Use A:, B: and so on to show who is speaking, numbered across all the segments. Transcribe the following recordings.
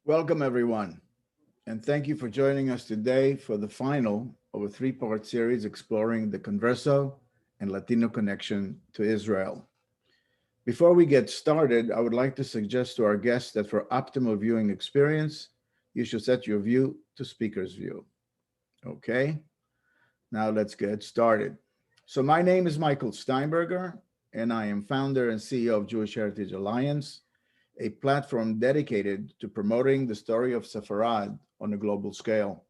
A: Welcome, everyone, and thank you for joining us today for the final of a three-part series exploring the Converso and Latino connection to Israel. Before we get started, I would like to suggest to our guests that for optimal viewing experience, you should set your view to speaker's view. Okay, now let's get started. So my name is Michael Steinberger, and I am founder and CEO of Jewish Heritage Alliance, a platform dedicated to promoting the story of Sepharad on a global scale.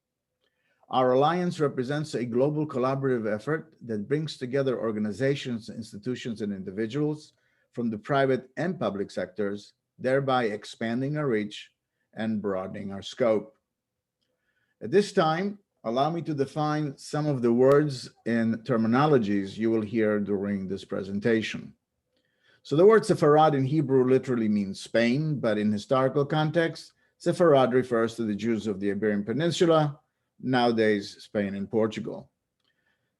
A: Our alliance represents a global collaborative effort that brings together organizations, institutions, and individuals from the private and public sectors, thereby expanding our reach and broadening our scope. At this time, allow me to define some of the words and terminologies you will hear during this presentation. So the word Sepharad in Hebrew literally means Spain, but in historical context, Sepharad refers to the Jews of the Iberian Peninsula, nowadays Spain and Portugal.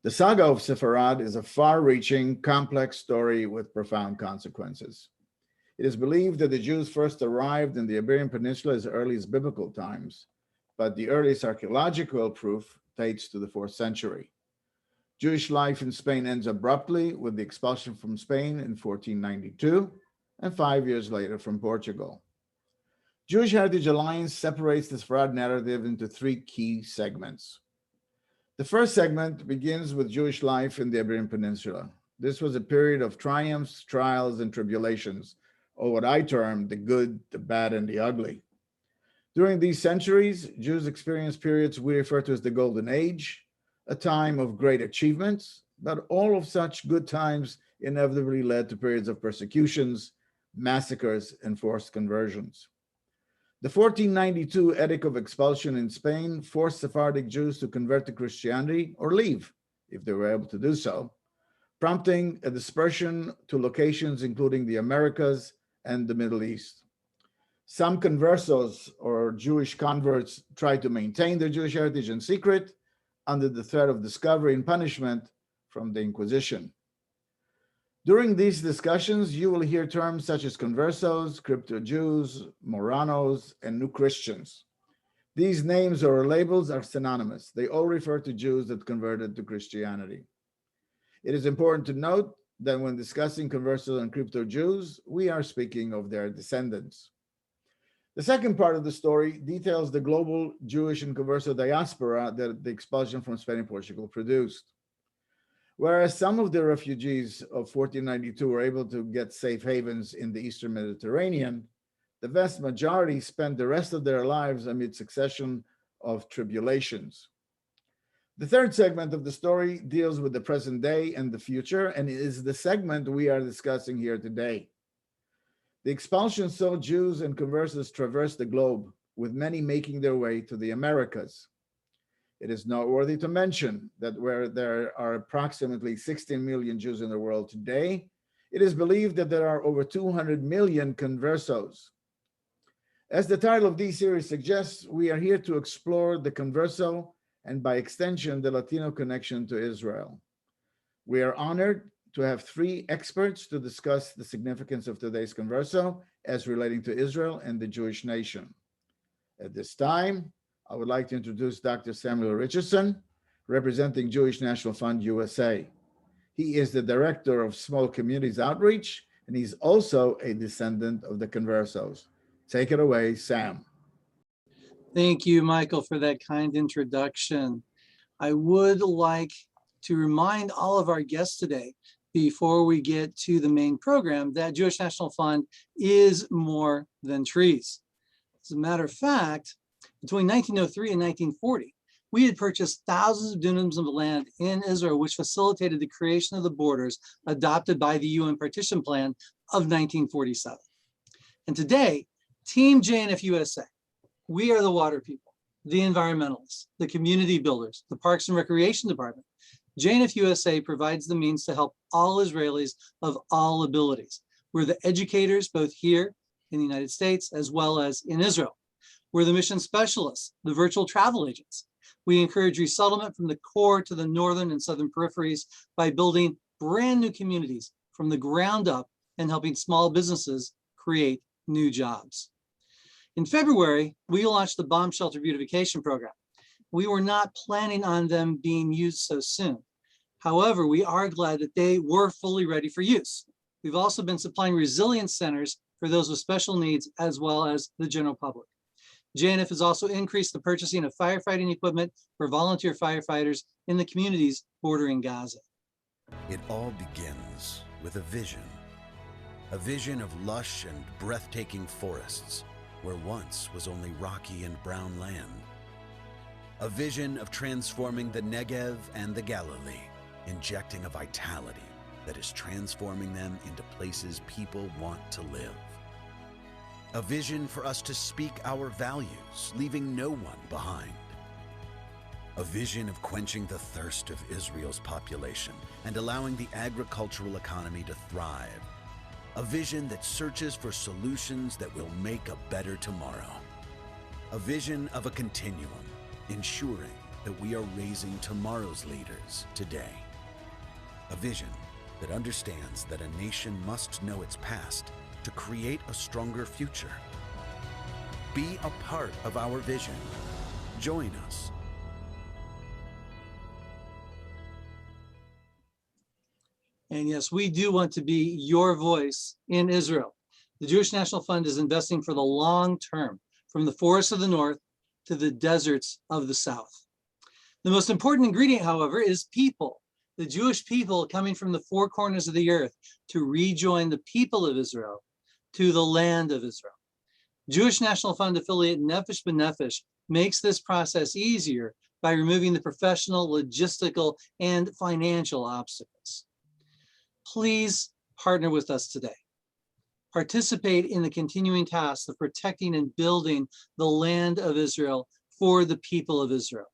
A: The saga of Sepharad is a far-reaching, complex story with profound consequences. It is believed that the Jews first arrived in the Iberian Peninsula as early as biblical times, but the earliest archaeological proof dates to the 4th century. Jewish life in Spain ends abruptly with the expulsion from Spain in 1492 and 5 years later from Portugal. Jewish Heritage Alliance separates the Sepharad narrative into three key segments. The first segment begins with Jewish life in the Iberian Peninsula. This was a period of triumphs, trials, and tribulations, or what I term the good, the bad, and the ugly. During these centuries, Jews experienced periods we refer to as the Golden Age, a time of great achievements, but all of such good times inevitably led to periods of persecutions, massacres, and forced conversions. The 1492 Edict of Expulsion in Spain forced Sephardic Jews to convert to Christianity or leave, if they were able to do so, prompting a dispersion to locations including the Americas and the Middle East. Some conversos, or Jewish converts, tried to maintain their Jewish heritage in secret, under the threat of discovery and punishment from the Inquisition. During these discussions, you will hear terms such as conversos, crypto-Jews, Moranos, and new Christians. These names or labels are synonymous. They all refer to Jews that converted to Christianity. It is important to note that when discussing conversos and crypto-Jews, we are speaking of their descendants. The second part of the story details the global Jewish and converso diaspora that the expulsion from Spain and Portugal produced. Whereas some of the refugees of 1492 were able to get safe havens in the Eastern Mediterranean, the vast majority spent the rest of their lives amid succession of tribulations. The third segment of the story deals with the present day and the future, and is the segment we are discussing here today. The expulsion saw Jews and conversos traverse the globe, with many making their way to the Americas. It is noteworthy to mention that where there are approximately 16 million Jews in the world today, it is believed that there are over 200 million conversos. As the title of this series suggests, we are here to explore the converso and by extension, the Latino connection to Israel. We are honored to have three experts to discuss the significance of today's Converso as relating to Israel and the Jewish nation. At this time, I would like to introduce Dr. Samuel Richardson, representing Jewish National Fund USA. He is the Director of Small Communities Outreach, and he's also a descendant of the Conversos. Take it away, Sam.
B: Thank you, Michael, for that kind introduction. I would like to remind all of our guests today, before we get to the main program, that Jewish National Fund is more than trees. As a matter of fact, between 1903 and 1940, we had purchased thousands of dunams of land in Israel, which facilitated the creation of the borders adopted by the UN Partition Plan of 1947. And today, Team JNF USA, we are the water people, the environmentalists, the community builders, the Parks and Recreation Department. JNF USA provides the means to help all Israelis of all abilities. We're the educators, both here in the United States as well as in Israel. We're the mission specialists, the virtual travel agents. We encourage resettlement from the core to the northern and southern peripheries by building brand new communities from the ground up and helping small businesses create new jobs. In February, we launched the bomb shelter beautification program. We were not planning on them being used so soon. However, we are glad that they were fully ready for use. We've also been supplying resilience centers for those with special needs, as well as the general public. JNF has also increased the purchasing of firefighting equipment for volunteer firefighters in the communities bordering Gaza.
C: It all begins with a vision of lush and breathtaking forests where once was only rocky and brown land. A vision of transforming the Negev and the Galilee, injecting a vitality that is transforming them into places people want to live. A vision for us to speak our values, leaving no one behind. A vision of quenching the thirst of Israel's population and allowing the agricultural economy to thrive. A vision that searches for solutions that will make a better tomorrow. A vision of a continuum, ensuring that we are raising tomorrow's leaders today. A vision that understands that a nation must know its past to create a stronger future. Be a part of our vision. Join us.
B: And yes, we do want to be your voice in Israel. The Jewish National Fund is investing for the long term, from the forests of the north to the deserts of the south. The most important ingredient, however, is people, the Jewish people coming from the four corners of the earth to rejoin the people of Israel to the land of Israel. Jewish National Fund affiliate Nefesh B'Nefesh makes this process easier by removing the professional, logistical, and financial obstacles. Please partner with us today. Participate in the continuing task of protecting and building the land of Israel for the people of Israel.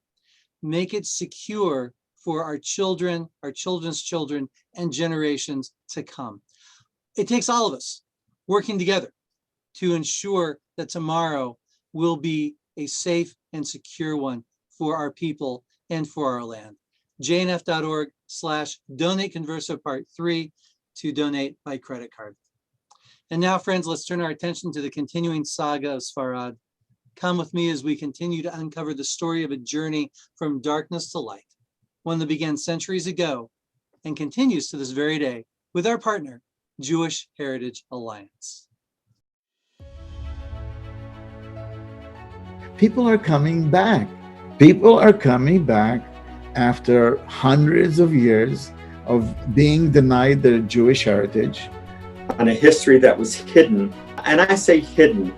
B: Make it secure for our children, our children's children, and generations to come. It takes all of us working together to ensure that tomorrow will be a safe and secure one for our people and for our land. jnf.org/donate Converso Part 3 to donate by credit card. And now, friends, let's turn our attention to the continuing saga of Sfarad. Come with me as we continue to uncover the story of a journey from darkness to light, one that began centuries ago and continues to this very day with our partner, Jewish Heritage Alliance.
A: People are coming back. People are coming back after hundreds of years of being denied their Jewish heritage.
D: On a history that was hidden, and I say hidden,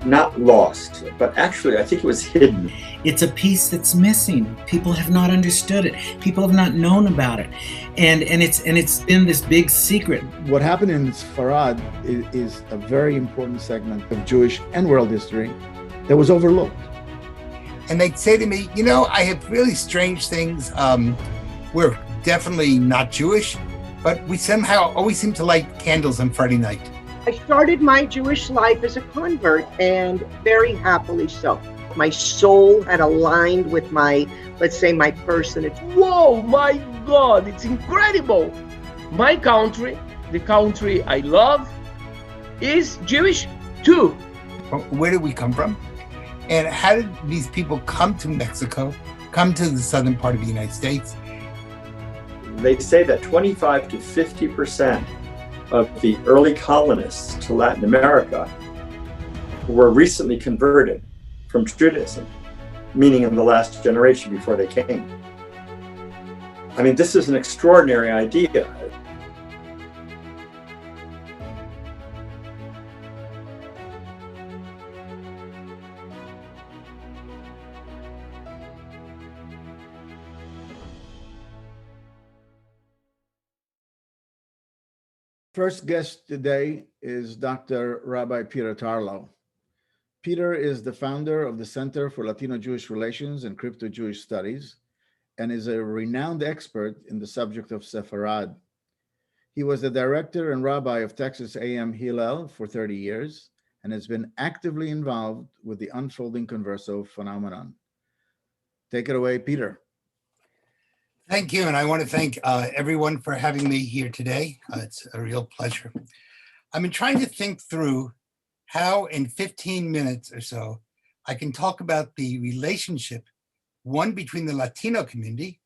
D: not lost, but actually I think it was hidden.
E: It's a piece that's missing. People have not understood it. People have not known about it, and it's been this big secret.
A: What happened in Sfarad is a very important segment of Jewish and world history that was overlooked.
F: And they'd say to me, you know, I have really strange things. We're definitely not Jewish, but we somehow always seem to light candles on Friday night.
G: I started my Jewish life as a convert, and very happily so. My soul had aligned with my, let's say, my person.
H: Whoa, my God, it's incredible. My country, the country I love, is Jewish too.
F: Where did we come from? And how did these people come to Mexico, come to the southern part of the United States?
D: They say that 25 to 50% of the early colonists to Latin America were recently converted from Judaism, meaning in the last generation before they came. I mean, this is an extraordinary idea.
A: First guest today is Dr. Rabbi Peter Tarlow. Peter is the founder of the Center for Latino Jewish Relations and Crypto-Jewish Studies and is a renowned expert in the subject of Sepharad. He was the director and rabbi of Texas A&M Hillel for 30 years and has been actively involved with the unfolding Converso phenomenon. Take it away, Peter.
F: Thank you, and I want to thank everyone for having me here today. It's a real pleasure. I've been trying to think through how in 15 minutes or so, I can talk about the relationship, one, between the Latino community,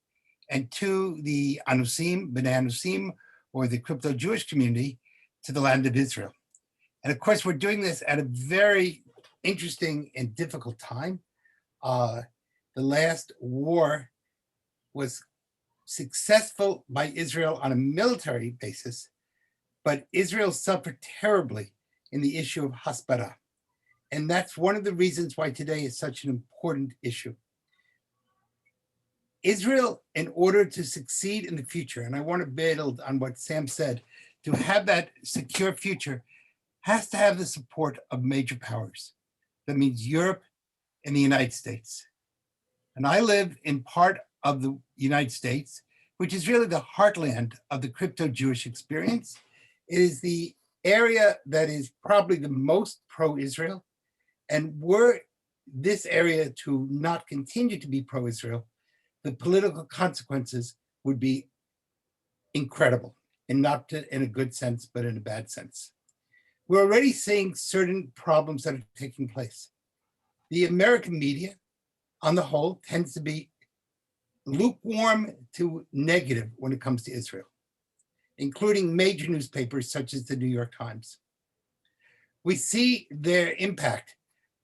F: and two, the Anusim, B'nai Anusim, or the crypto-Jewish community, to the land of Israel. And of course, we're doing this at a very interesting and difficult time. The last war was successful by Israel on a military basis, but Israel suffered terribly in the issue of Hasbara. And that's one of the reasons why today is such an important issue. Israel, in order to succeed in the future, and I want to build on what Sam said, to have that secure future, has to have the support of major powers. That means Europe and the United States. And I live in part of the United States, which is really the heartland of the crypto-Jewish experience. It is the area that is probably the most pro-Israel. And were this area to not continue to be pro-Israel, the political consequences would be incredible, and not in a good sense, but in a bad sense. We're already seeing certain problems that are taking place. The American media, on the whole, tends to be lukewarm to negative when it comes to Israel, including major newspapers such as the New York Times. We see their impact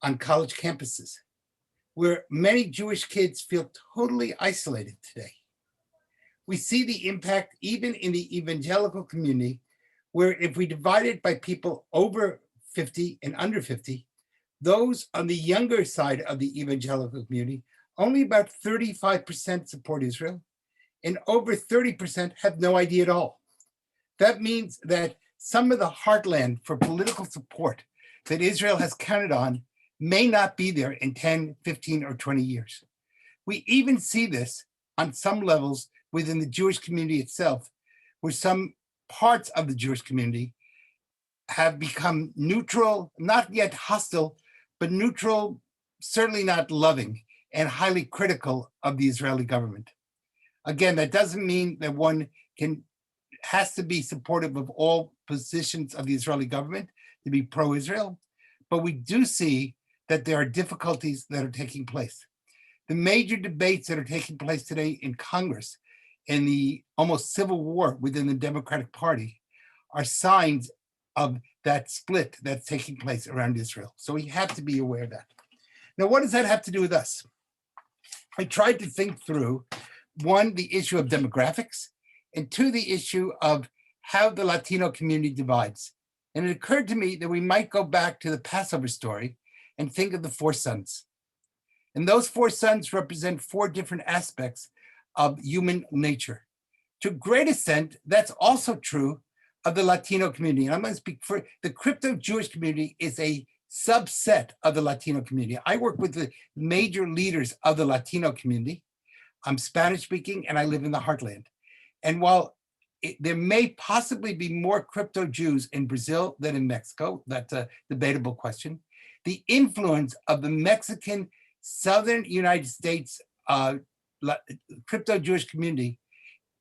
F: on college campuses, where many Jewish kids feel totally isolated today. We see the impact even in the evangelical community, where if we divide it by people over 50 and under 50, those on the younger side of the evangelical community, only about 35% support Israel, and over 30% have no idea at all. That means that some of the heartland for political support that Israel has counted on may not be there in 10, 15, or 20 years. We even see this on some levels within the Jewish community itself, where some parts of the Jewish community have become neutral, not yet hostile, but neutral, certainly not loving, and highly critical of the Israeli government. Again, that doesn't mean that one has to be supportive of all positions of the Israeli government to be pro-Israel, but we do see that there are difficulties that are taking place. The major debates that are taking place today in Congress and the almost civil war within the Democratic Party are signs of that split that's taking place around Israel. So we have to be aware of that. Now, what does that have to do with us? I tried to think through, one, the issue of demographics, and two, the issue of how the Latino community divides. And it occurred to me that we might go back to the Passover story and think of the four sons. And those four sons represent four different aspects of human nature. To a great extent, that's also true of the Latino community. And I'm going to speak for the crypto-Jewish community is a subset of the Latino community. I work with the major leaders of the Latino community. I'm Spanish speaking and I live in the heartland. And while there may possibly be more crypto Jews in Brazil than in Mexico, that's a debatable question, the influence of the Mexican Southern United States crypto Jewish community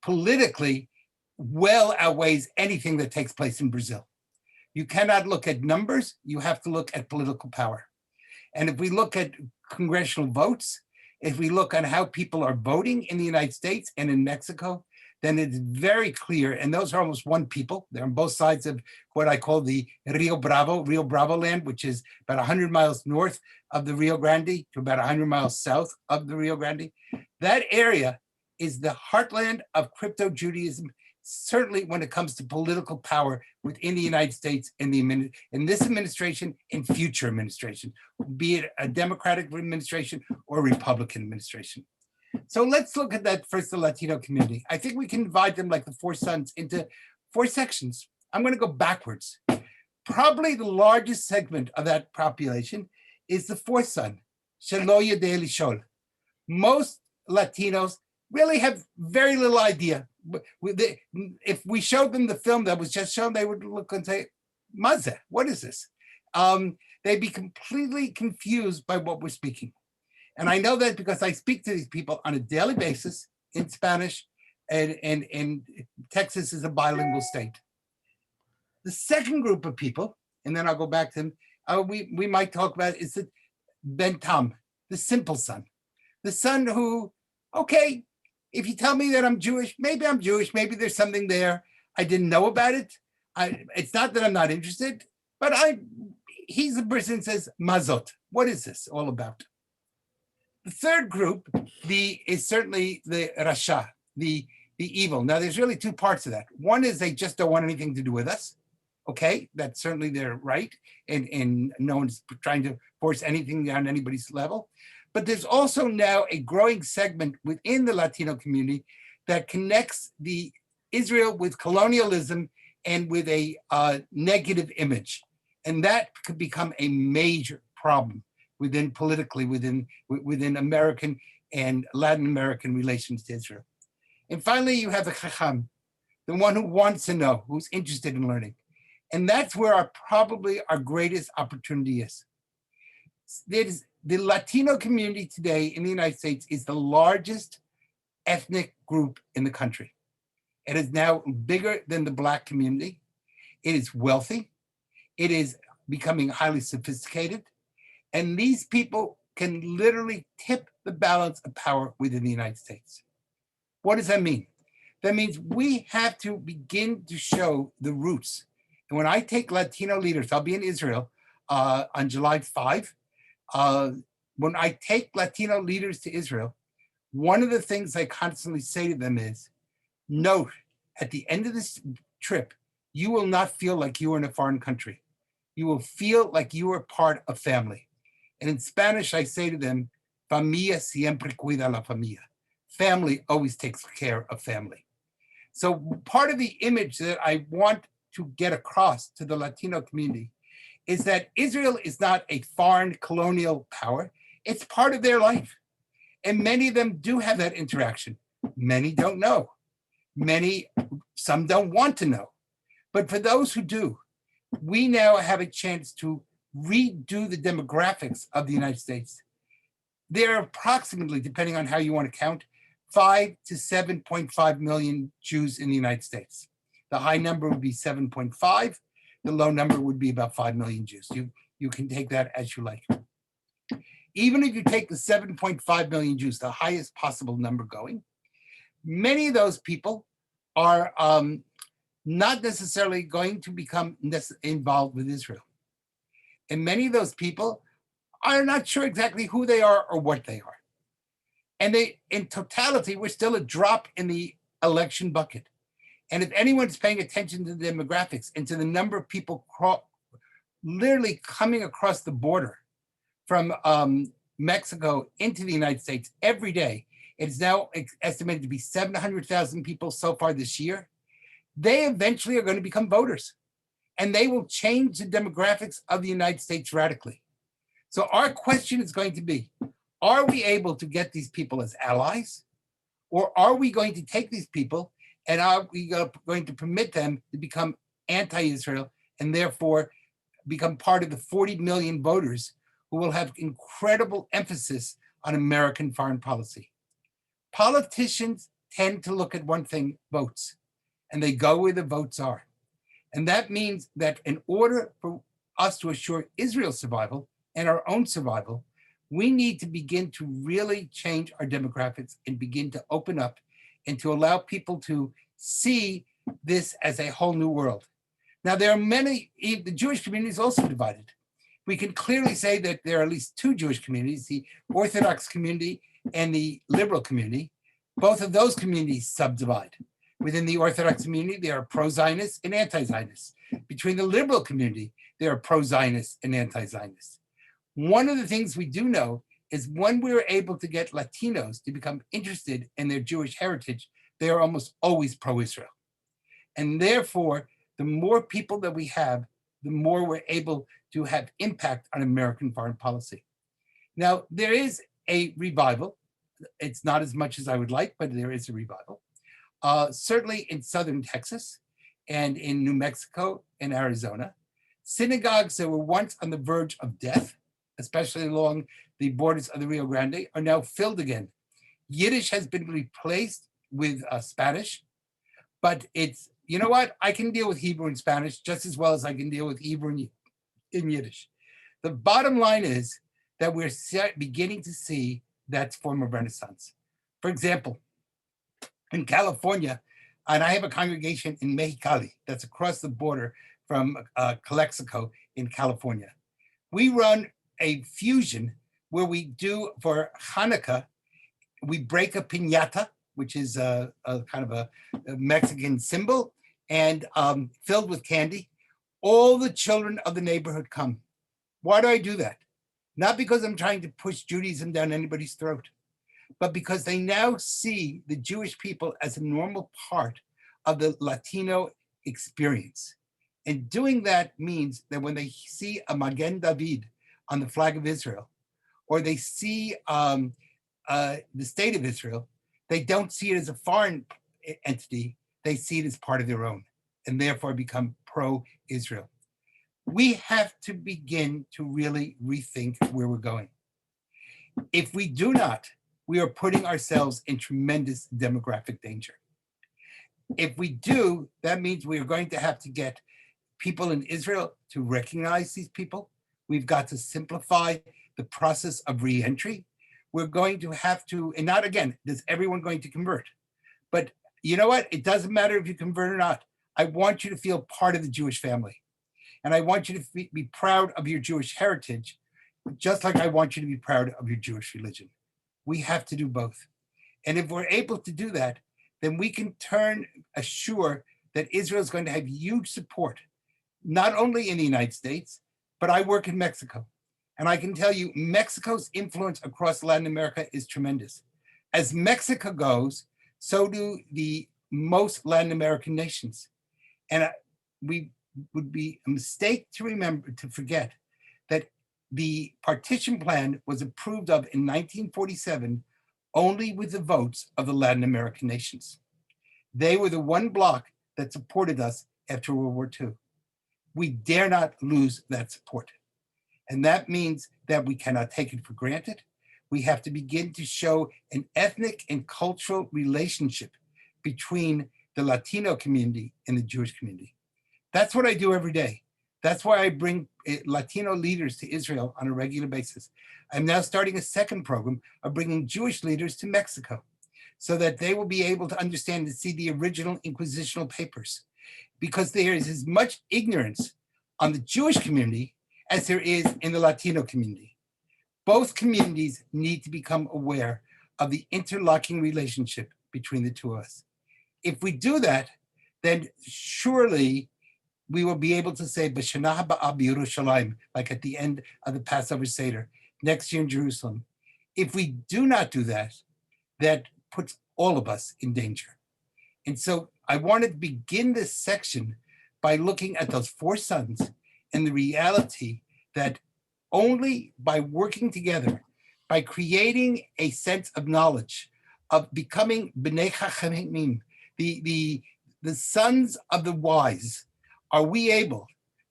F: politically well outweighs anything that takes place in Brazil. You cannot look at numbers, you have to look at political power. And if we look at congressional votes, if we look on how people are voting in the United States and in Mexico, then it's very clear, and those are almost one people. They're on both sides of what I call the Rio Bravo land, which is about 100 miles north of the Rio Grande to about 100 miles south of the Rio Grande. That area is the heartland of crypto-Judaism, certainly when it comes to political power within the United States in this administration and future administration, be it a Democratic administration or a Republican administration. So let's look at that first, the Latino community. I think we can divide them like the four sons into four sections. I'm going to go backwards. Probably the largest segment of that population is the fourth son, Shelo Yodei Lishol. Most Latinos really have very little idea. If we showed them the film that was just shown, they would look and say, Maze, what is this? They'd be completely confused by what we're speaking. And I know that because I speak to these people on a daily basis in Spanish, and Texas is a bilingual state. The second group of people, and then I'll go back to them, we might talk about is the Ben Tam, the simple son. The son who, okay, if you tell me that I'm Jewish, maybe there's something there. I didn't know about it. It's not that I'm not interested, but he's the person who says, Mazot, what is this all about? The third group is certainly the Rasha, the evil. Now, there's really two parts of that. One is they just don't want anything to do with us. Okay, that's certainly their right, and no one's trying to force anything on anybody's level. But there's also now a growing segment within the Latino community that connects the Israel with colonialism and with a negative image. And that could become a major problem politically within American and Latin American relations to Israel. And finally, you have the Chacham, the one who wants to know, who's interested in learning. And that's where probably our greatest opportunity is. The Latino community today in the United States is the largest ethnic group in the country. It is now bigger than the Black community. It is wealthy. It is becoming highly sophisticated. And these people can literally tip the balance of power within the United States. What does that mean? That means we have to begin to show the roots. And when I take Latino leaders, I'll be in Israel on July 5. When I take Latino leaders to Israel, one of the things I constantly say to them is, note, at the end of this trip, you will not feel like you are in a foreign country. You will feel like you are part of family. And in Spanish, I say to them, familia siempre cuida la familia. Family always takes care of family. So part of the image that I want to get across to the Latino community is that Israel is not a foreign colonial power. It's part of their life. And many of them do have that interaction. Many don't know. Some don't want to know. But for those who do, we now have a chance to redo the demographics of the United States. There are approximately, depending on how you want to count, 5 to 7.5 million Jews in the United States. The high number would be 7.5. The low number would be about 5 million Jews. You can take that as you like. Even if you take the 7.5 million Jews, the highest possible number going, many of those people are not necessarily going to become involved with Israel. And many of those people are not sure exactly who they are or what they are. And in totality, we're still a drop in the election bucket. And if anyone's paying attention to the demographics and to the number of people literally coming across the border from Mexico into the United States every day, it's now estimated to be 700,000 people so far this year. They eventually are going to become voters, and they will change the demographics of the United States radically. So our question is going to be, are we able to get these people as allies? Or are we going to take these people and are we going to permit them to become anti-Israel and therefore become part of the 40 million voters who will have incredible emphasis on American foreign policy? Politicians tend to look at one thing, votes, and they go where the votes are. And that means that in order for us to assure Israel's survival and our own survival, we need to begin to really change our demographics and begin to open up and to allow people to see this as a whole new world. Now, there are many, the Jewish community is also divided. We can clearly say that there are at least two Jewish communities, the Orthodox community and the liberal community. Both of those communities subdivide. Within the Orthodox community, there are pro-Zionists and anti-Zionists. Between the liberal community, there are pro-Zionists and anti-Zionists. One of the things we do know is when we're able to get Latinos to become interested in their Jewish heritage, they are almost always pro-Israel. And therefore, the more people that we have, the more we're able to have impact on American foreign policy. Now, there is a revival. It's not as much as I would like, but there is a revival. Certainly in southern Texas and in New Mexico and Arizona, synagogues that were once on the verge of death, especially along the borders of the Rio Grande, are now filled again. Yiddish has been replaced with Spanish, but it's, you know what? I can deal with Hebrew and Spanish just as well as I can deal with Hebrew and Yiddish. The bottom line is that we're beginning to see that form of Renaissance. For example, in California, and I have a congregation in Mexicali that's across the border from Calexico in California. We run a fusion where we do for Hanukkah, we break a piñata, which is a kind of a Mexican symbol, and filled with candy. All the children of the neighborhood come. Why do I do that? Not because I'm trying to push Judaism down anybody's throat, but because they now see the Jewish people as a normal part of the Latino experience. And doing that means that when they see a Magen David on the flag of Israel, or they see the state of Israel, they don't see it as a foreign entity, they see it as part of their own, and therefore become pro-Israel. We have to begin to really rethink where we're going. If we do not, we are putting ourselves in tremendous demographic danger. If we do, that means we are going to have to get people in Israel to recognize these people. We've got to simplify the process of re-entry. We're going to have to, and not again, is everyone going to convert? But you know what? It doesn't matter if you convert or not. I want you to feel part of the Jewish family. And I want you to be proud of your Jewish heritage, just like I want you to be proud of your Jewish religion. We have to do both. And if we're able to do that, then we can assure that Israel is going to have huge support, not only in the United States, but I work in Mexico. And I can tell you, Mexico's influence across Latin America is tremendous. As Mexico goes, so do the most Latin American nations. And we would be a mistake to forget that the partition plan was approved of in 1947 only with the votes of the Latin American nations. They were the one bloc that supported us after World War II. We dare not lose that support. And that means that we cannot take it for granted. We have to begin to show an ethnic and cultural relationship between the Latino community and the Jewish community. That's what I do every day. That's why I bring Latino leaders to Israel on a regular basis. I'm now starting a second program of bringing Jewish leaders to Mexico so that they will be able to understand and see the original inquisitional papers, because there is as much ignorance on the Jewish community as there is in the Latino community. Both communities need to become aware of the interlocking relationship between the two of us. If we do that, then surely we will be able to say, B'Shana Haba B'Yerushalayim, like at the end of the Passover Seder, next year in Jerusalem. If we do not do that, that puts all of us in danger. And so I wanted to begin this section by looking at those four sons and the reality that only by working together, by creating a sense of knowledge, of becoming B'nei Chachamim, the sons of the wise, are we able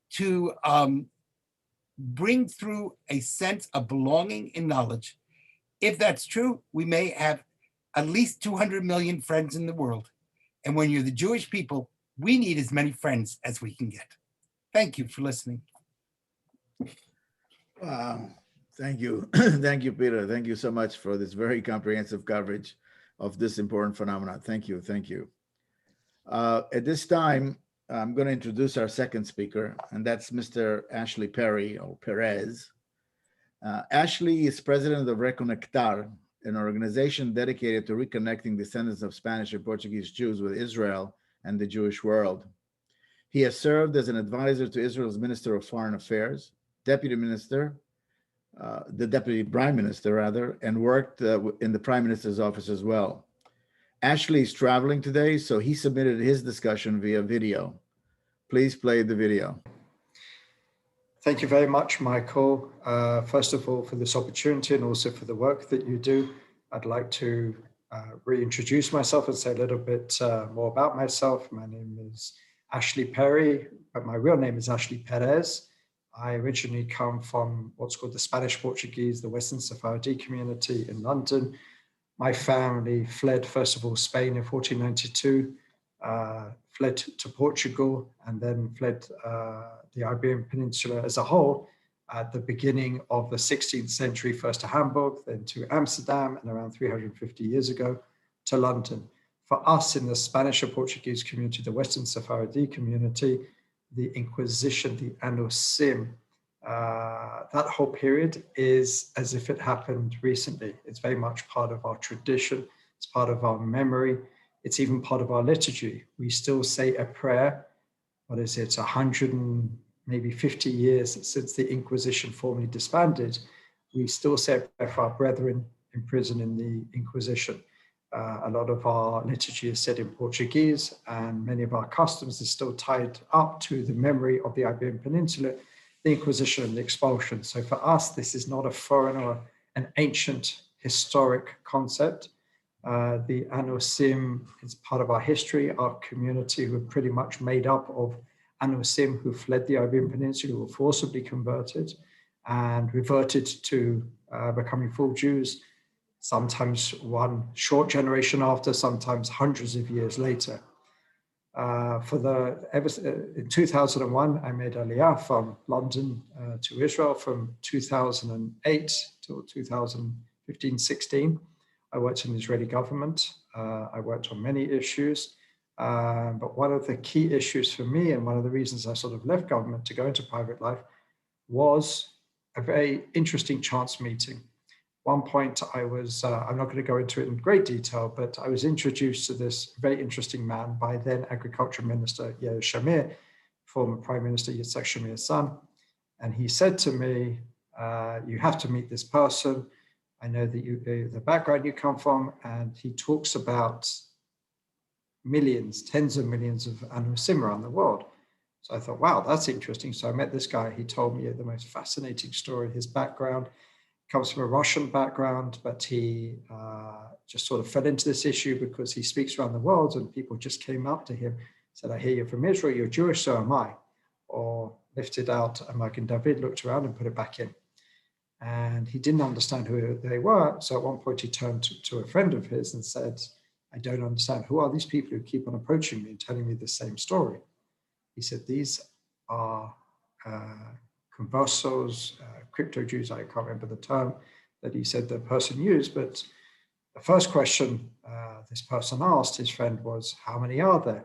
F: to bring through a sense of belonging and knowledge. If that's true, we may have at least 200 million friends in the world. And when you're the Jewish people, we need as many friends as we can get. Thank you for listening.
A: Wow. Thank you. Thank you, Peter. Thank you so much for this very comprehensive coverage of this important phenomenon. Thank you. Thank you. At this time, I'm going to introduce our second speaker, and that's Mr. Ashley Perry, or Perez. Ashley is president of Reconectar, an organization dedicated to reconnecting descendants of Spanish and Portuguese Jews with Israel and the Jewish world. He has served as an advisor to Israel's Minister of Foreign Affairs, Deputy Minister, the Deputy Prime Minister, rather, and worked in the Prime Minister's office as well. Ashley is traveling today, so he submitted his discussion via video. Please play the video.
I: Thank you very much, Michael. First of all, for this opportunity and also for the work that you do. I'd like to reintroduce myself and say a little bit more about myself. My name is Ashley Perry, but my real name is Ashley Perez. I originally come from what's called the Spanish Portuguese, the Western Sephardi community in London. My family fled, first of all, Spain in 1492, fled to Portugal, and then fled the Iberian Peninsula as a whole at the beginning of the 16th century, first to Hamburg, then to Amsterdam, and around 350 years ago to London. For us in the Spanish and Portuguese community, the Western Sephardi community, the Inquisition, the Anno Sim, that whole period is as if it happened recently. It's very much part of our tradition. It's part of our memory. It's even part of our liturgy. We still say a prayer. What is it? 100 and maybe 50 years since the Inquisition formally disbanded. We still say a prayer for our brethren in prison in the Inquisition. A lot of our liturgy is said in Portuguese, and many of our customs is still tied up to the memory of the Iberian Peninsula, the Inquisition and the expulsion. So for us, this is not a foreign or an ancient historic concept. The Anno Sim is part of our history, our community who are pretty much made up of Anno Sim who fled the Iberian Peninsula, who were forcibly converted and reverted to becoming full Jews, sometimes one short generation after, sometimes hundreds of years later. In 2001, I made Aliyah from London to Israel. From 2008 till 2015-16, I worked in the Israeli government. I worked on many issues, but one of the key issues for me, and one of the reasons I sort of left government to go into private life, was a very interesting chance meeting. One point I was, I'm not going to go into it in great detail, but I was introduced to this very interesting man by then Agriculture Minister Yair Shamir, former Prime Minister Yitzhak Shamir's son. And he said to me, you have to meet this person. I know that the background you come from, and he talks about millions, tens of millions of Anno Sim around the world. So I thought, wow, that's interesting. So I met this guy. He told me the most fascinating story. His background comes from a Russian background, but he just sort of fell into this issue because he speaks around the world, and people just came up to him, said, I hear you're from Israel, you're Jewish, so am I. Or lifted out a Magen David, looked around and put it back in. And he didn't understand who they were. So at one point he turned to a friend of his and said, I don't understand. Who are these people who keep on approaching me and telling me the same story? He said, these are Conversos, crypto Jews. I can't remember the term that he said the person used, but the first question this person asked his friend was, how many are there?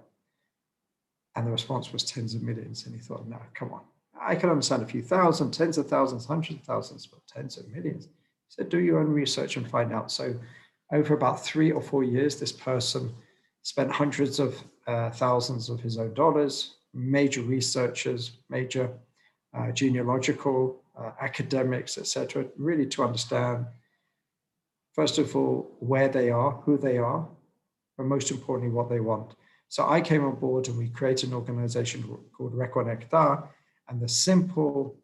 I: And the response was tens of millions. And he thought, no, come on. I can understand a few thousand, tens of thousands, hundreds of thousands, but tens of millions. He said, do your own research and find out. So over about 3 or 4 years, this person spent hundreds of thousands of his own dollars, major researchers, major genealogical academics, etc., really to understand, first of all, where they are, who they are, but most importantly, what they want. So I came on board and we created an organization called Reconectar, and the simple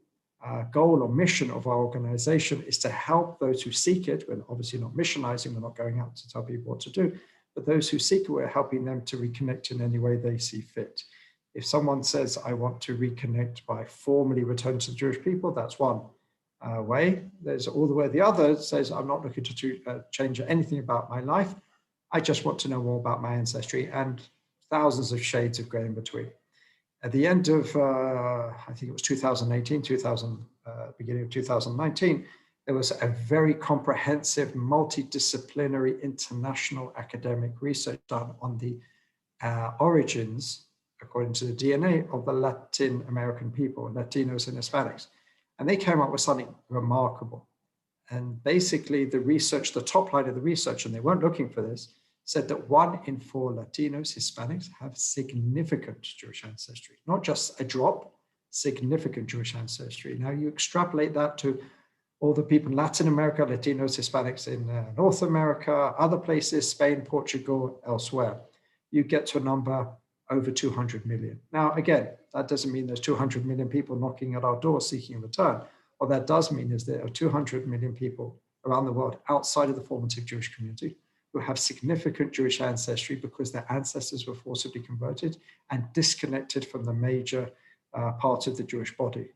I: goal or mission of our organization is to help those who seek it. We're obviously not missionizing, we're not going out to tell people what to do, but those who seek it, we're helping them to reconnect in any way they see fit. If someone says, I want to reconnect by formally returning to the Jewish people, that's one way. There's all the way the other says, I'm not looking to change anything about my life. I just want to know more about my ancestry, and thousands of shades of gray in between. At the end of, I think it was 2018, beginning of 2019, there was a very comprehensive, multidisciplinary, international academic research done on the origins, according to the DNA, of the Latin American people, Latinos and Hispanics. And they came up with something remarkable. And basically the research, the top line of the research, and they weren't looking for this, said that 1 in 4 Latinos, Hispanics have significant Jewish ancestry, not just a drop, significant Jewish ancestry. Now you extrapolate that to all the people in Latin America, Latinos, Hispanics in North America, other places, Spain, Portugal, elsewhere. You get to a number over 200 million. Now, again, that doesn't mean there's 200 million people knocking at our door seeking a return. What that does mean is there are 200 million people around the world outside of the formative Jewish community who have significant Jewish ancestry because their ancestors were forcibly converted and disconnected from the major part of the Jewish body.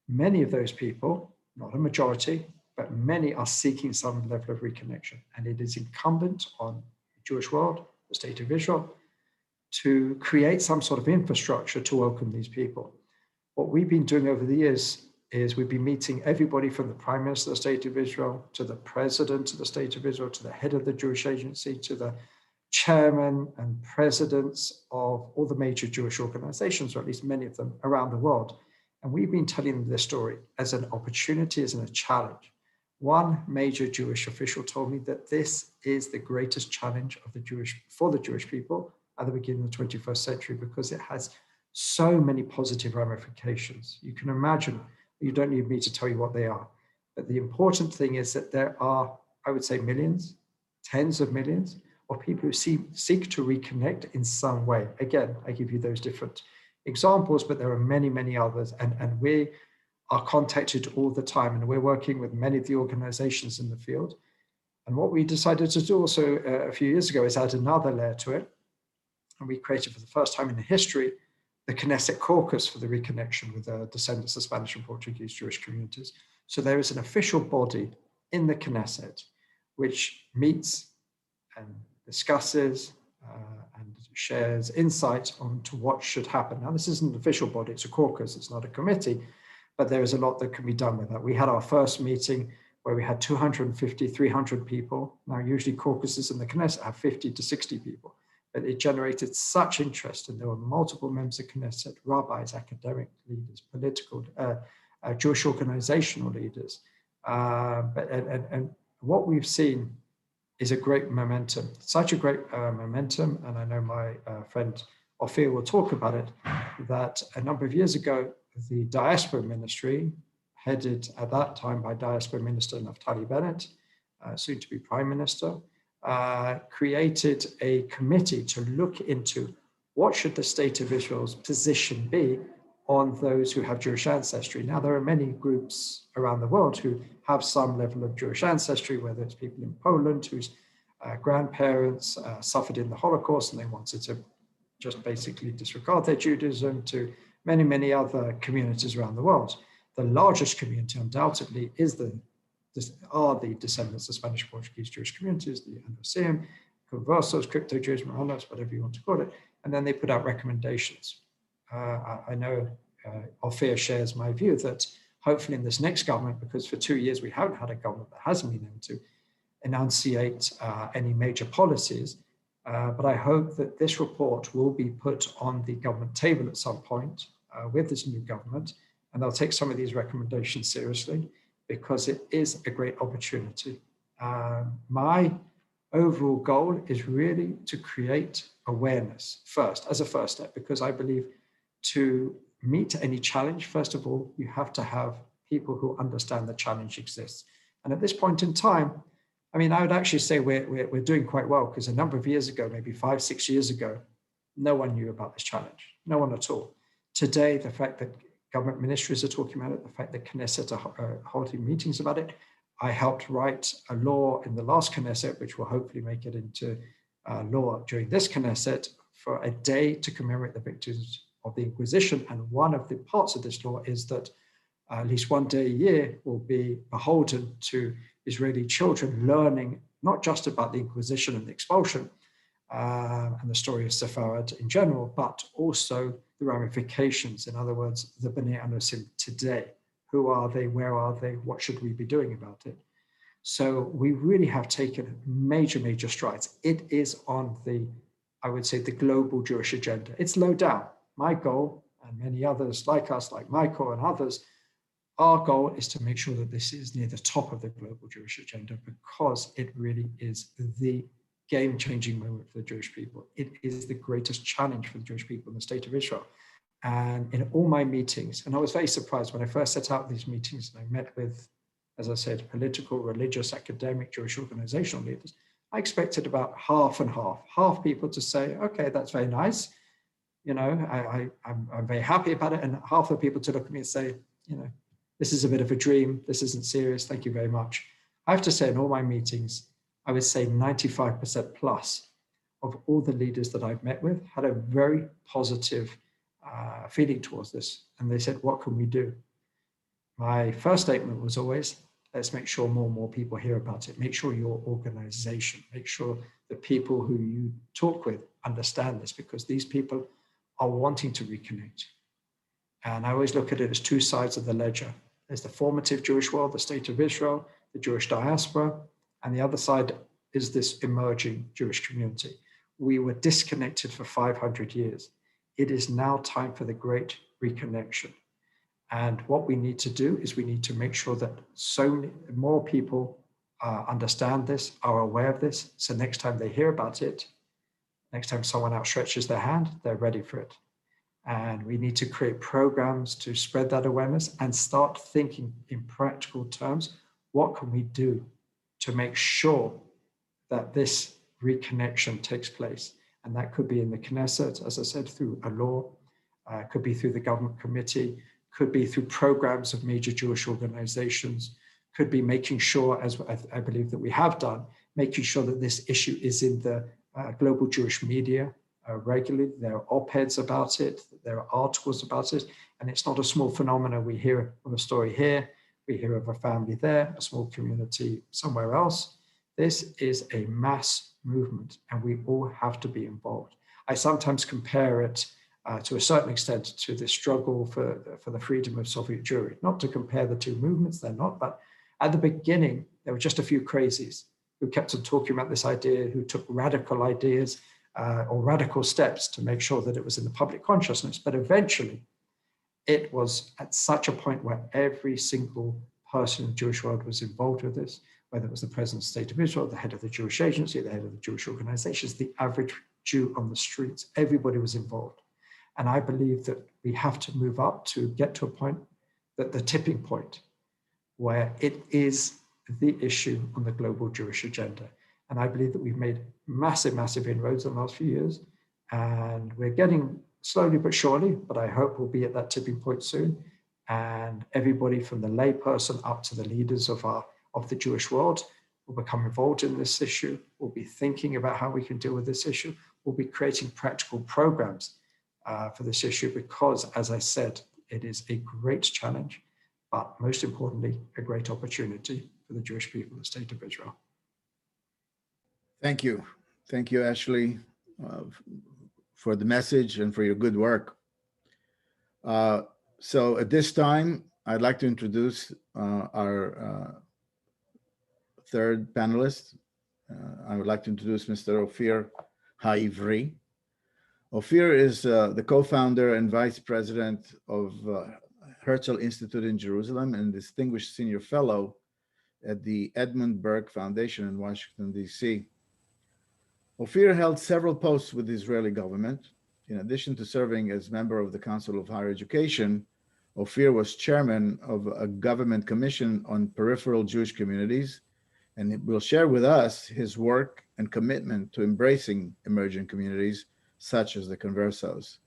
I: Many of those people, not a majority, but many are seeking some level of reconnection. And it is incumbent on the Jewish world, the state of Israel, to create some sort of infrastructure to welcome these people. What we've been doing over the years is we've been meeting everybody from the Prime Minister of the State of Israel to the President of the State of Israel, to the head of the Jewish Agency, to the chairman and presidents of all the major Jewish organizations, or at least many of them around the world. And we've been telling them this story as an opportunity, as a challenge. One major Jewish official told me that this is the greatest challenge for the Jewish people at the beginning of the 21st century, because it has so many positive ramifications. You can imagine, you don't need me to tell you what they are. But the important thing is that there are, I would say, millions, tens of millions of people who seek to reconnect in some way. Again, I give you those different examples, but there are many, many others. And we are contacted all the time, and we're working with many of the organizations in the field. And what we decided to do also a few years ago is add another layer to it. And we created for the first time in history the Knesset Caucus for the reconnection with the descendants of Spanish and Portuguese Jewish communities. So there is an official body in the Knesset which meets and discusses and shares insight onto what should happen. Now, this isn't an official body, it's a caucus, it's not a committee, but there is a lot that can be done with that. We had our first meeting where we had 250, 300 people. Now, usually caucuses in the Knesset have 50 to 60 people, but it generated such interest, and there were multiple members of Knesset, rabbis, academic leaders, political, Jewish organizational leaders. And what we've seen is a great momentum, such a great momentum. And I know my friend Ophir will talk about it, that a number of years ago, the Diaspora Ministry, headed at that time by Diaspora Minister Naftali Bennett, soon to be Prime Minister, created a committee to look into what should the State of Israel's position be on those who have Jewish ancestry. Now, there are many groups around the world who have some level of Jewish ancestry, whether it's people in Poland whose grandparents suffered in the Holocaust and they wanted to just basically disregard their Judaism, to many, many other communities around the world. The largest community, undoubtedly, are the descendants of Spanish Portuguese Jewish communities, the Andalusian, Conversos, crypto-Jews, Maranos, whatever you want to call it, and then they put out recommendations. I know Ophir shares my view that hopefully in this next government, because for 2 years we haven't had a government that hasn't been able to enunciate any major policies, but I hope that this report will be put on the government table at some point with this new government, and they'll take some of these recommendations seriously, because it is a great opportunity. My overall goal is really to create awareness first, as a first step, because I believe to meet any challenge, first of all, you have to have people who understand the challenge exists. And at this point in time, I mean, I would actually say we're doing quite well, because a number of years ago, maybe 5, 6 years ago, no one knew about this challenge, no one at all. Today, the fact that government ministries are talking about it, the fact that Knesset are holding meetings about it. I helped write a law in the last Knesset, which will hopefully make it into law during this Knesset, for a day to commemorate the victims of the Inquisition. And one of the parts of this law is that at least one day a year will be beholden to Israeli children learning not just about the Inquisition and the expulsion and the story of Sepharad in general, but also the ramifications. In other words, the B'nai Anusim today. Who are they? Where are they? What should we be doing about it? So we really have taken major, major strides. It is on the, I would say, the global Jewish agenda. It's low down. My goal, and many others like us, like Michael and others, our goal is to make sure that this is near the top of the global Jewish agenda, because it really is the game-changing moment for the Jewish people. It is the greatest challenge for the Jewish people in the State of Israel. And in all my meetings, and I was very surprised when I first set out these meetings, and I met with, as I said, political, religious, academic, Jewish organizational leaders, I expected about half and half people to say, okay, that's very nice. You know, I'm very happy about it. And half the people to look at me and say, you know, this is a bit of a dream. This isn't serious. Thank you very much. I have to say, in all my meetings, I would say 95% plus of all the leaders that I've met with had a very positive feeling towards this. And they said, what can we do? My first statement was always, let's make sure more and more people hear about it. Make sure your organization, make sure the people who you talk with understand this, because these people are wanting to reconnect. And I always look at it as two sides of the ledger. There's the formative Jewish world, the state of Israel, the Jewish diaspora, and the other side is this emerging Jewish community. We were disconnected for 500 years. It is now time for the great reconnection. And what we need to do is we need to make sure that so many more people understand this, are aware of this. So next time they hear about it, next time someone outstretches their hand, they're ready for it. And we need to create programs to spread that awareness and start thinking in practical terms. What can we do to make sure that this reconnection takes place? And that could be in the Knesset, as I said, through a law, could be through the government committee, could be through programs of major Jewish organizations, could be making sure, as I believe that we have done, making sure that this issue is in the global Jewish media regularly. There are op-eds about it, there are articles about it, and it's not a small phenomenon. We hear of a story here, we hear of a family there, a small community somewhere else. This is a mass movement, and we all have to be involved. I sometimes compare it to a certain extent to the struggle for the freedom of Soviet Jewry. Not to compare the two movements, they're not, but at the beginning, there were just a few crazies who kept on talking about this idea, who took radical ideas or radical steps to make sure that it was in the public consciousness. But eventually, it was at such a point where every single person in the Jewish world was involved with this, whether it was the President of the State of Israel, the head of the Jewish Agency, the head of the Jewish organizations, the average Jew on the streets, everybody was involved. And I believe that we have to move up to get to a point, that the tipping point, where it is the issue on the global Jewish agenda. And I believe that we've made massive, massive inroads in the last few years. And we're getting slowly but surely, but I hope we'll be at that tipping point soon. And everybody from the layperson up to the leaders of the Jewish world will become involved in this issue. We'll be thinking about how we can deal with this issue. We'll be creating practical programs for this issue because, as I said, it is a great challenge, but most importantly, a great opportunity for the Jewish people of the State of Israel.
A: Thank you. Thank you, Ashley, for the message and for your good work. So at this time, I'd like to introduce our third panelist. I would like to introduce Mr. Ophir Ha'ivri. Ophir is the co-founder and vice president of Herzl Institute in Jerusalem and distinguished senior fellow at the Edmund Burke Foundation in Washington, D.C. Ophir held several posts with the Israeli government. In addition to serving as member of the Council of Higher Education, Ophir was chairman of a government commission on peripheral Jewish communities, and he will share with us his work and commitment to embracing emerging communities such as the Conversos.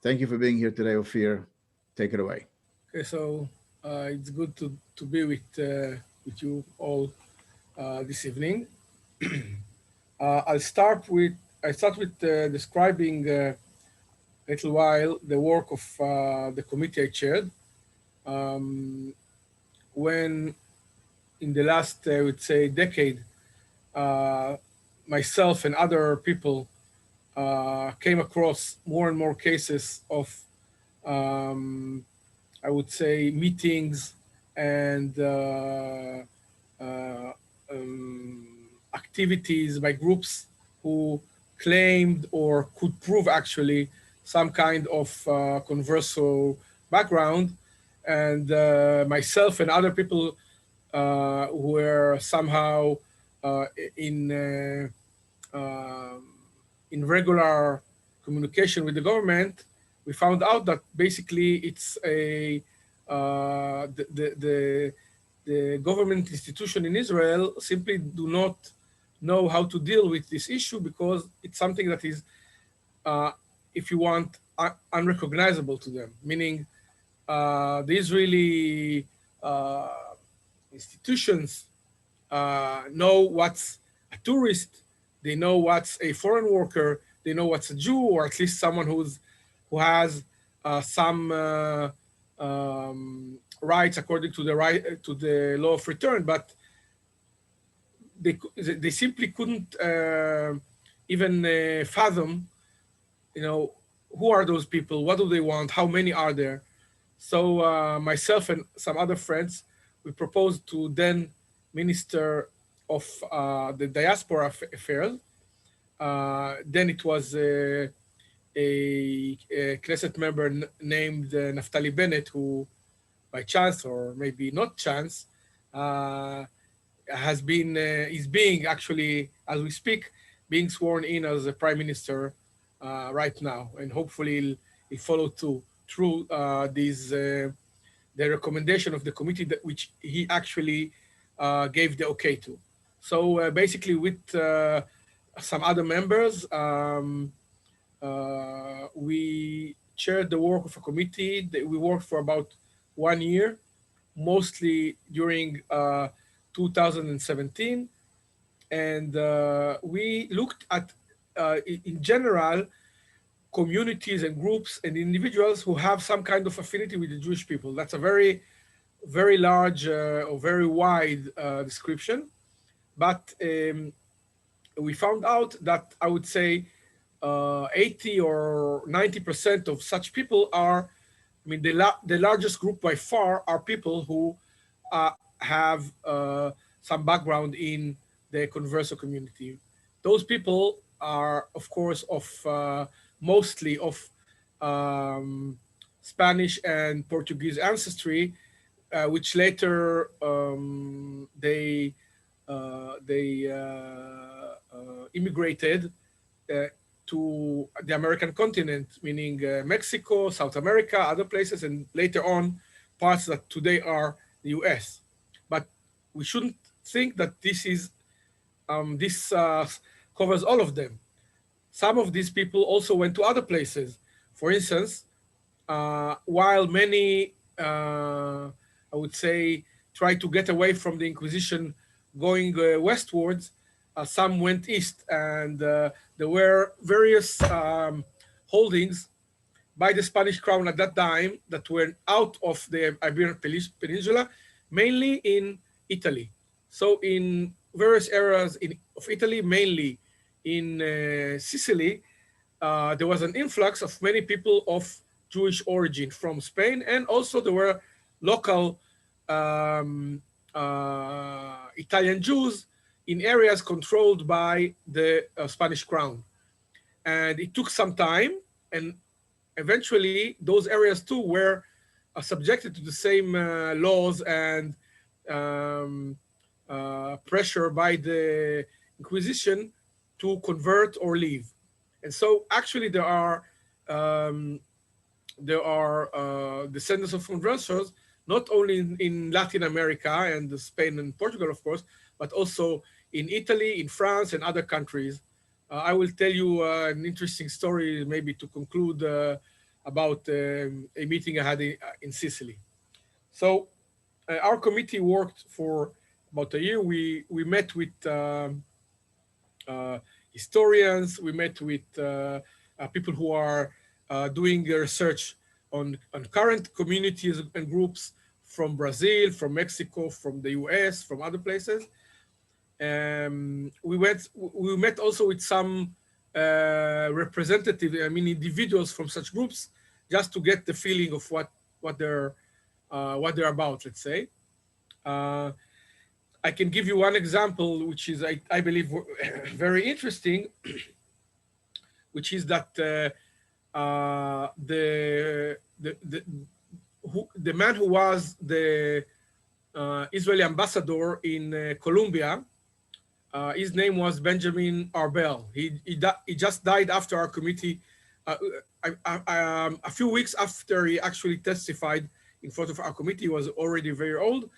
A: Thank you for being here today, Ophir. Take it away.
J: Okay, so it's good to be with you all this evening. I'll start with describing a little while the work of the committee I chaired. When in the last, I would say, decade, myself and other people came across more and more cases of, I would say, meetings and activities by groups who claimed or could prove actually some kind of Converso background. And myself and other people who were somehow in regular communication with the government, we found out that basically it's the government institution in Israel simply do not know how to deal with this issue because it's something that is, if you want, unrecognizable to them, meaning the Israeli institutions know what's a tourist, they know what's a foreign worker, they know what's a Jew, or at least someone who has some rights according to the law of return, but they simply couldn't even fathom, who are those people, what do they want, how many are there? So myself and some other friends, we proposed to then Minister of the Diaspora Affairs. Then it was a Knesset member named Naftali Bennett, who by chance or maybe not chance, is being actually, as we speak, being sworn in as a prime minister right now, and hopefully he'll follow through the recommendation of the committee which he actually gave the okay to. So basically, with some other members, we chaired the work of a committee. We worked for about 1 year, mostly during 2017. And we looked at, in general, communities and groups and individuals who have some kind of affinity with the Jewish people. That's a very, very large or very wide description. But we found out that I would say 80 or 90% of such people are, I mean, the largest group by far are people who have some background in the Converso community. Those people are, of course, mostly of Spanish and Portuguese ancestry, which later they immigrated to the American continent, meaning Mexico, South America, other places, and later on parts that today are the US. But we shouldn't think that this covers all of them. Some of these people also went to other places. For instance, while many, I would say, tried to get away from the Inquisition going westwards, some went east, and there were various holdings by the Spanish crown at that time that were out of the Iberian Peninsula, mainly in Italy. So in various areas of Italy, mainly in Sicily, there was an influx of many people of Jewish origin from Spain, and also there were local Italian Jews in areas controlled by the Spanish crown. And it took some time, and eventually those areas too were subjected to the same laws and pressure by the Inquisition to convert or leave. And so actually there are descendants of conversos, not only in Latin America and Spain and Portugal, of course, but also in Italy, in France, and other countries. I will tell you an interesting story, maybe to conclude, about a meeting I had in Sicily. So our committee worked for about a year. We met with historians, we met with people who are doing research on current communities and groups from Brazil, from Mexico, from the US, from other places. We met also with some representatives, I mean individuals from such groups, just to get the feeling of what they're about, let's say. I can give you one example, which is, I believe, very interesting, which is that the man who was the Israeli ambassador in Colombia, his name was Benjamin Arbel. He just died after our committee, a few weeks after he actually testified in front of our committee. He was already very old.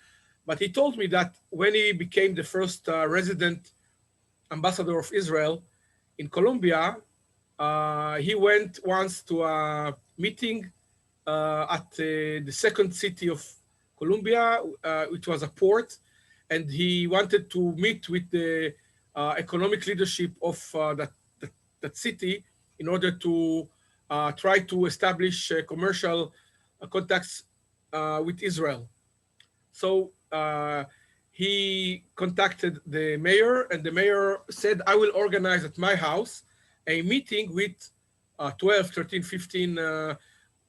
J: But he told me that when he became the first resident ambassador of Israel in Colombia, he went once to a meeting at the second city of Colombia. It was a port, and he wanted to meet with the economic leadership of that city in order to try to establish commercial contacts with Israel. So he contacted the mayor, and the mayor said, I will organize at my house a meeting with 12, 13, 15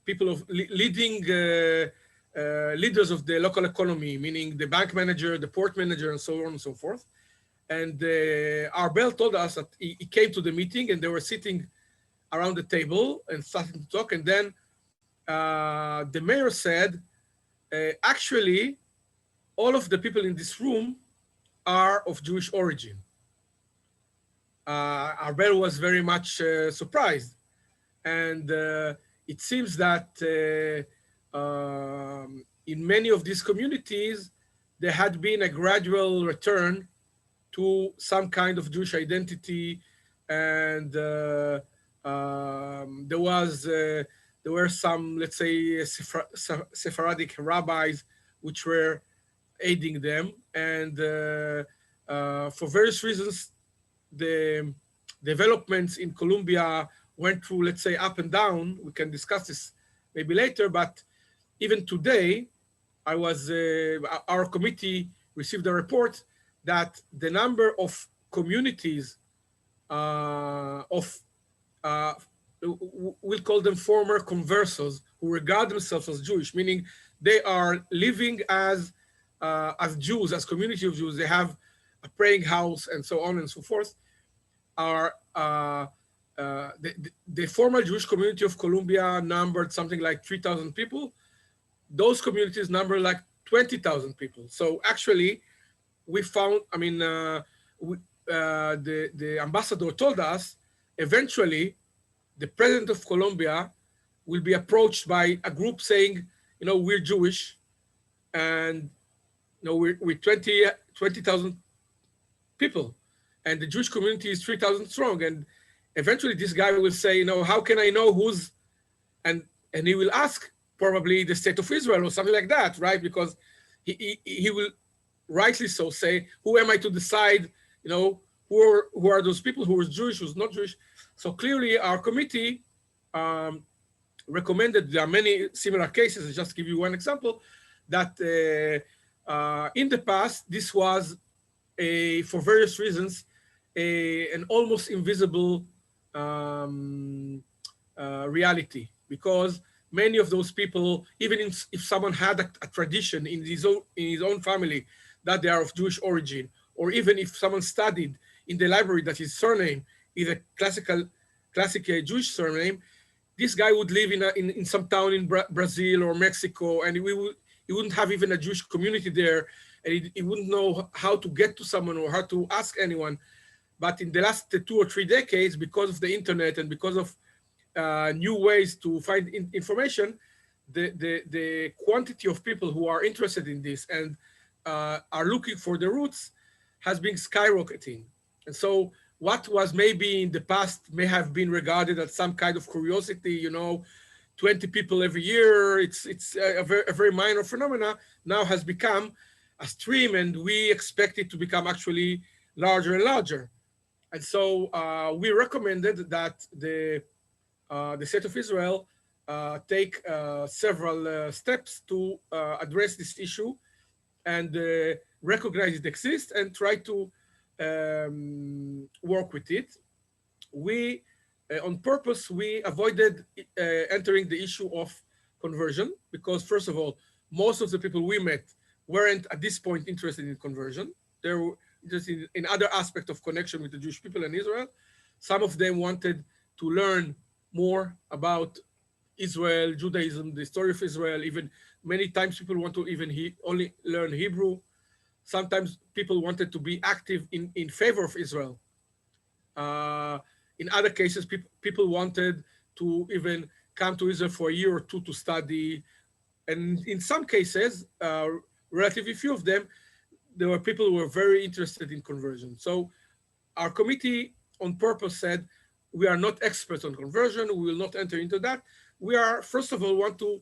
J: people of leading leaders of the local economy, meaning the bank manager, the port manager, and so on and so forth. And Arbel told us that he came to the meeting and they were sitting around the table and starting to talk. And then the mayor said, actually, all of the people in this room are of Jewish origin. Arbel was very much surprised. And it seems that in many of these communities, there had been a gradual return to some kind of Jewish identity, and there were some, let's say, Sephardic rabbis which were aiding them, and for various reasons, the developments in Colombia went through, let's say, up and down. We can discuss this maybe later, but even today, our committee received a report that the number of communities we'll call them former conversos, who regard themselves as Jewish, meaning they are living as Jews, as community of Jews. They have a praying house and so on and so forth. The former Jewish community of Colombia numbered something like 3,000 people. Those communities number like 20,000 people. So actually, we found, the ambassador told us, eventually, the president of Colombia will be approached by a group saying, we're Jewish, and we're 20,000 people, and the Jewish community is 3,000 strong. And eventually, this guy will say, how can I know who's, and he will ask probably the state of Israel or something like that, right? Because he will rightly so say, who am I to decide, who are those people who are Jewish, who's not Jewish? So clearly our committee recommended, there are many similar cases, I'll just give you one example, that in the past, this was for various reasons, an almost invisible reality, because many of those people, even if someone had a tradition in his own family that they are of Jewish origin, or even if someone studied in the library that his surname is a classic Jewish surname, this guy would live in some town in Brazil or Mexico, and he wouldn't have even a Jewish community there, and he wouldn't know how to get to someone or how to ask anyone. But in the last 2 or 3 decades, because of the internet and because of new ways to find information, the quantity of people who are interested in this and are looking for the roots has been skyrocketing. And so what was maybe in the past may have been regarded as some kind of curiosity, 20 people every year, it's a very minor phenomena, now has become a stream, and we expect it to become actually larger and larger. And so we recommended that the state of Israel take several steps to address this issue and recognize it exists and try to work with it. We, on purpose, we avoided entering the issue of conversion because, first of all, most of the people we met weren't at this point interested in conversion. They were interested in other aspects of connection with the Jewish people in Israel. Some of them wanted to learn more about Israel, Judaism, the story of Israel. Even many times people want to even only learn Hebrew. Sometimes people wanted to be active in favor of Israel. In other cases, people wanted to even come to Israel for a year or two to study. And in some cases, relatively few of them, there were people who were very interested in conversion. So our committee on purpose said, we are not experts on conversion. We will not enter into that. We are, first of all, want to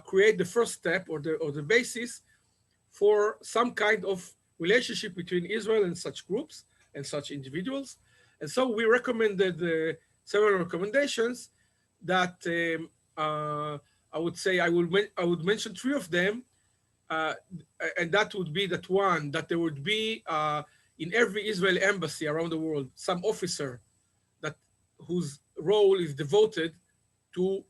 J: create the first step or the basis for some kind of relationship between Israel and such groups and such individuals. And so we recommended several recommendations that I would say I would mention 3 of them, and that would be that one, that there would be in every Israeli embassy around the world some officer whose role is devoted to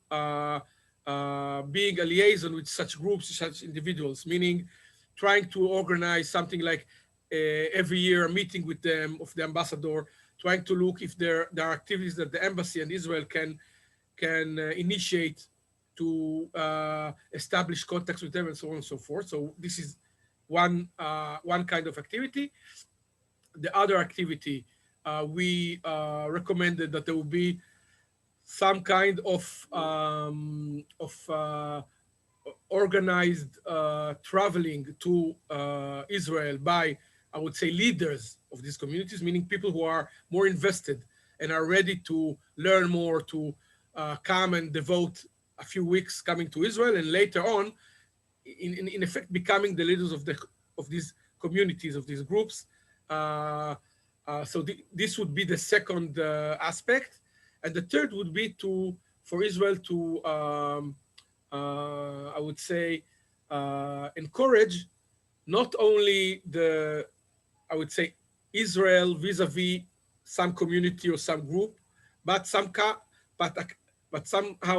J: being a liaison with such groups, such individuals, meaning trying to organize something like every year a meeting with them, of the ambassador, trying to look if there are activities that the embassy and Israel can initiate to establish contacts with them, and so on and so forth. So this is one kind of activity. The other activity, we recommended that there will be some kind of organized traveling to Israel by, I would say, leaders of these communities, meaning people who are more invested and are ready to learn more, to come and devote a few weeks coming to Israel, and later on, in effect, becoming the leaders of these communities, of these groups. So this would be the second aspect. And the third would be for Israel to, I would say, encourage not only I would say, Israel vis-a-vis some community or some group, but somehow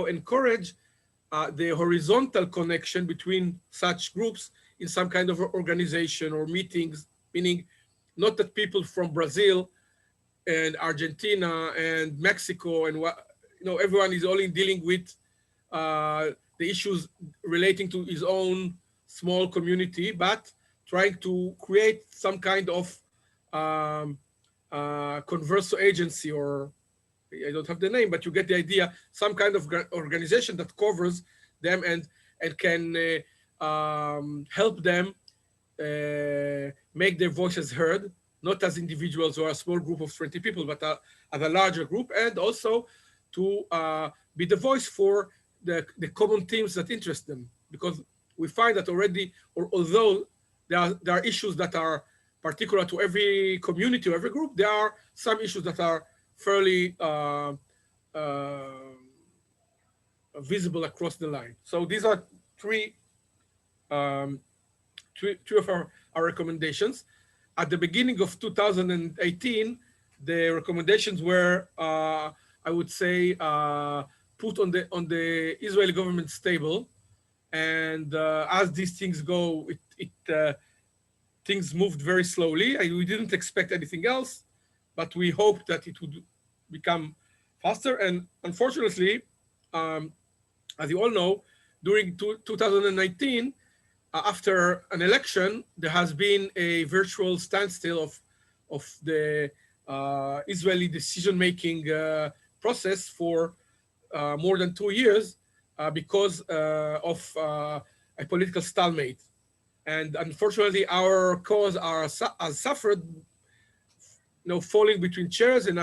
J: encourage the horizontal connection between such groups in some kind of organization or meetings, meaning not that people from Brazil and Argentina and Mexico and everyone is only dealing with the issues relating to his own small community, but trying to create some kind of Converso agency, or I don't have the name, but you get the idea, some kind of organization that covers them and can help them make their voices heard, not as individuals or a small group of 20 people, but as a larger group, and also to be the voice for the common themes that interest them. Because we find that already, although there are issues that are particular to every community or every group, there are some issues that are fairly visible across the line. So these are three of our recommendations. At the beginning of 2018, the recommendations were, I would say, put on the Israeli government's table. And as these things go, things moved very slowly. We didn't expect anything else, but we hoped that it would become faster. And unfortunately, as you all know, during 2019, after an election, there has been a virtual standstill of the Israeli decision-making process for more than 2 years because of a political stalemate. And unfortunately, our cause has suffered, falling between chairs, and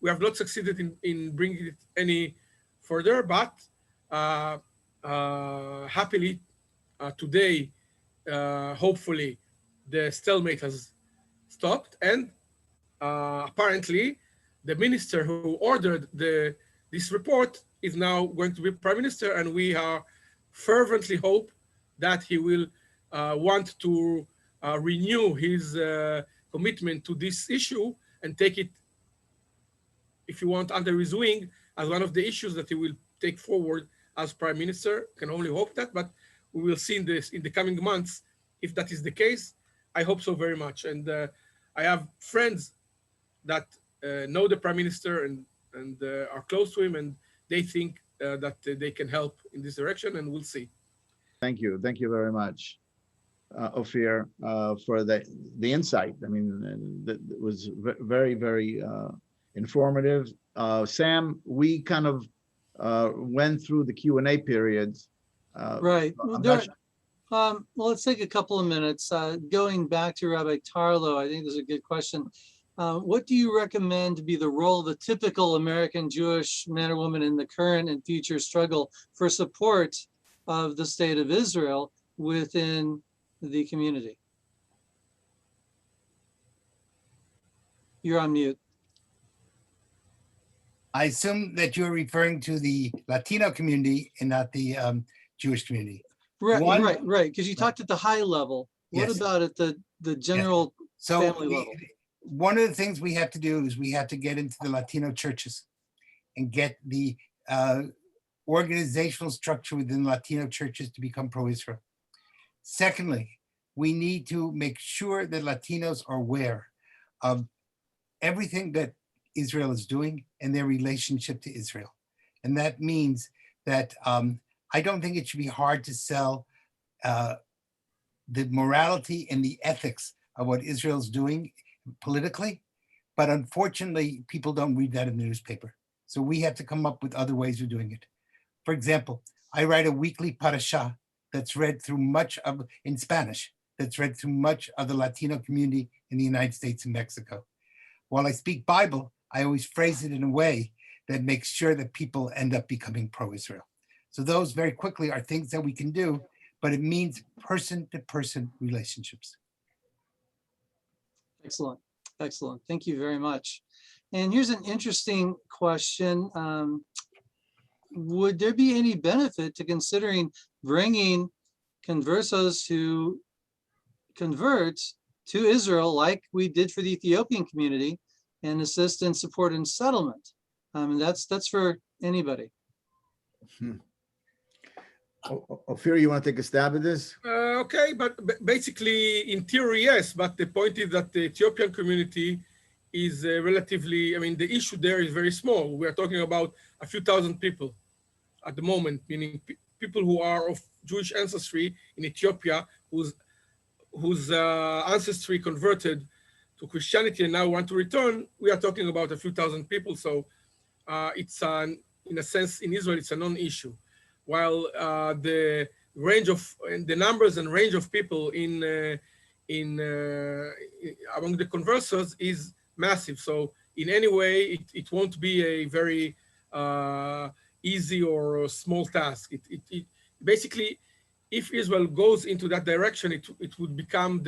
J: we have not succeeded in bringing it any further. But happily, today, hopefully, the stalemate has stopped, and apparently, the minister who ordered this report is now going to be prime minister, and we fervently hope that he will want to renew his commitment to this issue and take it, if you want, under his wing as one of the issues that he will take forward as prime minister. Can only hope that, but we will see in the coming months if that is the case. I hope so very much. And I have friends that know the prime minister and are close to him, and they think that they can help in this direction, and we'll see.
A: Thank you very much, Ophir, for the insight. I mean, that was very, very informative. Sam, we kind of went through the Q&A periods.
B: Right. Well, let's take a couple of minutes. Going back to Rabbi Tarlow, I think this is a good question. What do you recommend to be the role of the typical American Jewish man or woman in the current and future struggle for support of the state of Israel within the community? You're on mute.
F: I assume that you're referring to the Latino community and not the Jewish community.
B: Right. Because you talked at the high level. What about at the general family level?
F: One of the things we have to do is we have to get into the Latino churches and get the organizational structure within Latino churches to become pro-Israel. Secondly, we need to make sure that Latinos are aware of everything that Israel is doing and their relationship to Israel. And that means that I don't think it should be hard to sell the morality and the ethics of what Israel's doing politically, but unfortunately, people don't read that in the newspaper. So we have to come up with other ways of doing it. For example, I write a weekly parasha that's read through in Spanish, that's read through much of the Latino community in the United States and Mexico. While I speak Bible, I always phrase it in a way that makes sure that people end up becoming pro-Israel. So those very quickly are things that we can do, but it means person-to-person relationships.
B: Excellent. Excellent. Thank you very much. And here's an interesting question. Would there be any benefit to considering bringing conversos who convert to Israel like we did for the Ethiopian community and assist and support in settlement? And that's for anybody.
A: Ophir, you want to take a stab at this?
J: Okay, but basically, in theory, yes. But the point is that the Ethiopian community is relatively, I mean, the issue there is very small. We are talking about a few thousand people at the moment, meaning people who are of Jewish ancestry in Ethiopia, whose ancestry converted to Christianity and now want to return. We are talking about a few thousand people. So it's in a sense, in Israel, it's a non-issue. While the range of the numbers and range of people among the conversos is massive. So in any way, it won't be a very easy or small task. It basically, if Israel goes into that direction, it would become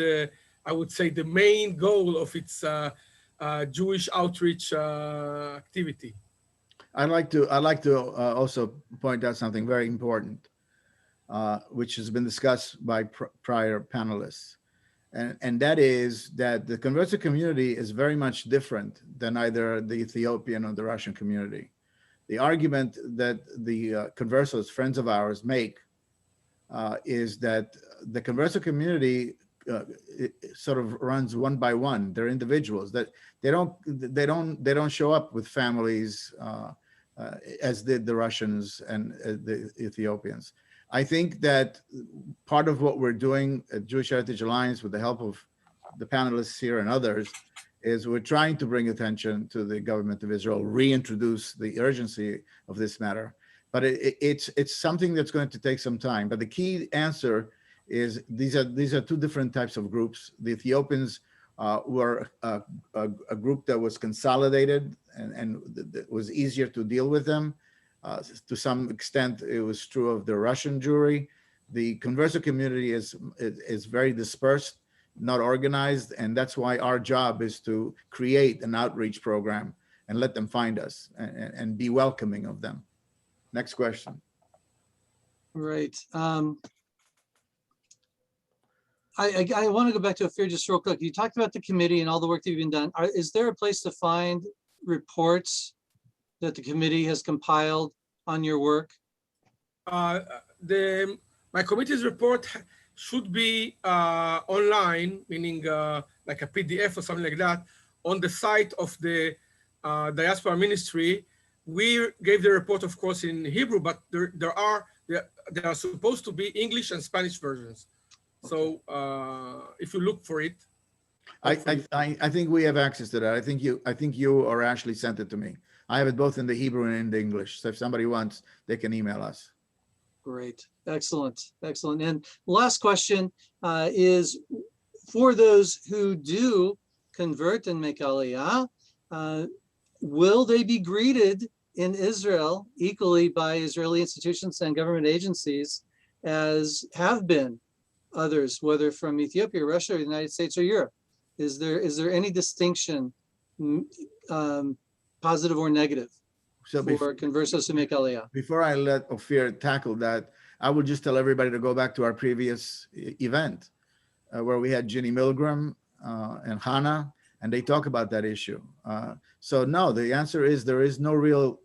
J: I would say, the main goal of its Jewish outreach activity.
A: I'd like to also point out something very important, which has been discussed by prior panelists, and that is that the Converso community is very much different than either the Ethiopian or the Russian community. The argument that the Conversos, friends of ours, make is that the Converso community it sort of runs one by one. They're individuals that they don't show up with families as did the Russians and the Ethiopians. I think that part of what we're doing at Jewish Heritage Alliance with the help of the panelists here and others is we're trying to bring attention to the government of Israel, reintroduce the urgency of this matter. But it's something that's going to take some time. But the key answer is these are two different types of groups. The Ethiopians were a group that was consolidated and it was easier to deal with them. To some extent, it was true of the Russian Jewry. The Converso community is very dispersed, not organized, and that's why our job is to create an outreach program and let them find us and be welcoming of them. Next question.
B: Right. I want to go back to Ophir just real quick. You talked about the committee and all the work that you've been done. Is there a place to find reports that the committee has compiled on your work?
J: My committee's report should be online, meaning like a PDF or something like that, on the site of the Diaspora Ministry. We gave the report, of course, in Hebrew, but there are supposed to be English and Spanish versions. So if you look for it,
A: I think we have access to that. I think you or Ashley sent it to me. I have it both in the Hebrew and in the English. So if somebody wants, they can email us.
B: Great, excellent, excellent. And last question is for those who do convert and make Aliyah, will they be greeted in Israel equally by Israeli institutions and government agencies as have been others, whether from Ethiopia, Russia, or the United States, or Europe? Is there any distinction, positive or negative, for conversos who make Aliyah?
A: Before I let Ophir tackle that, I will just tell everybody to go back to our previous event where we had Ginny Milgram and Hannah, and they talk about that issue. So no, the answer is there is no real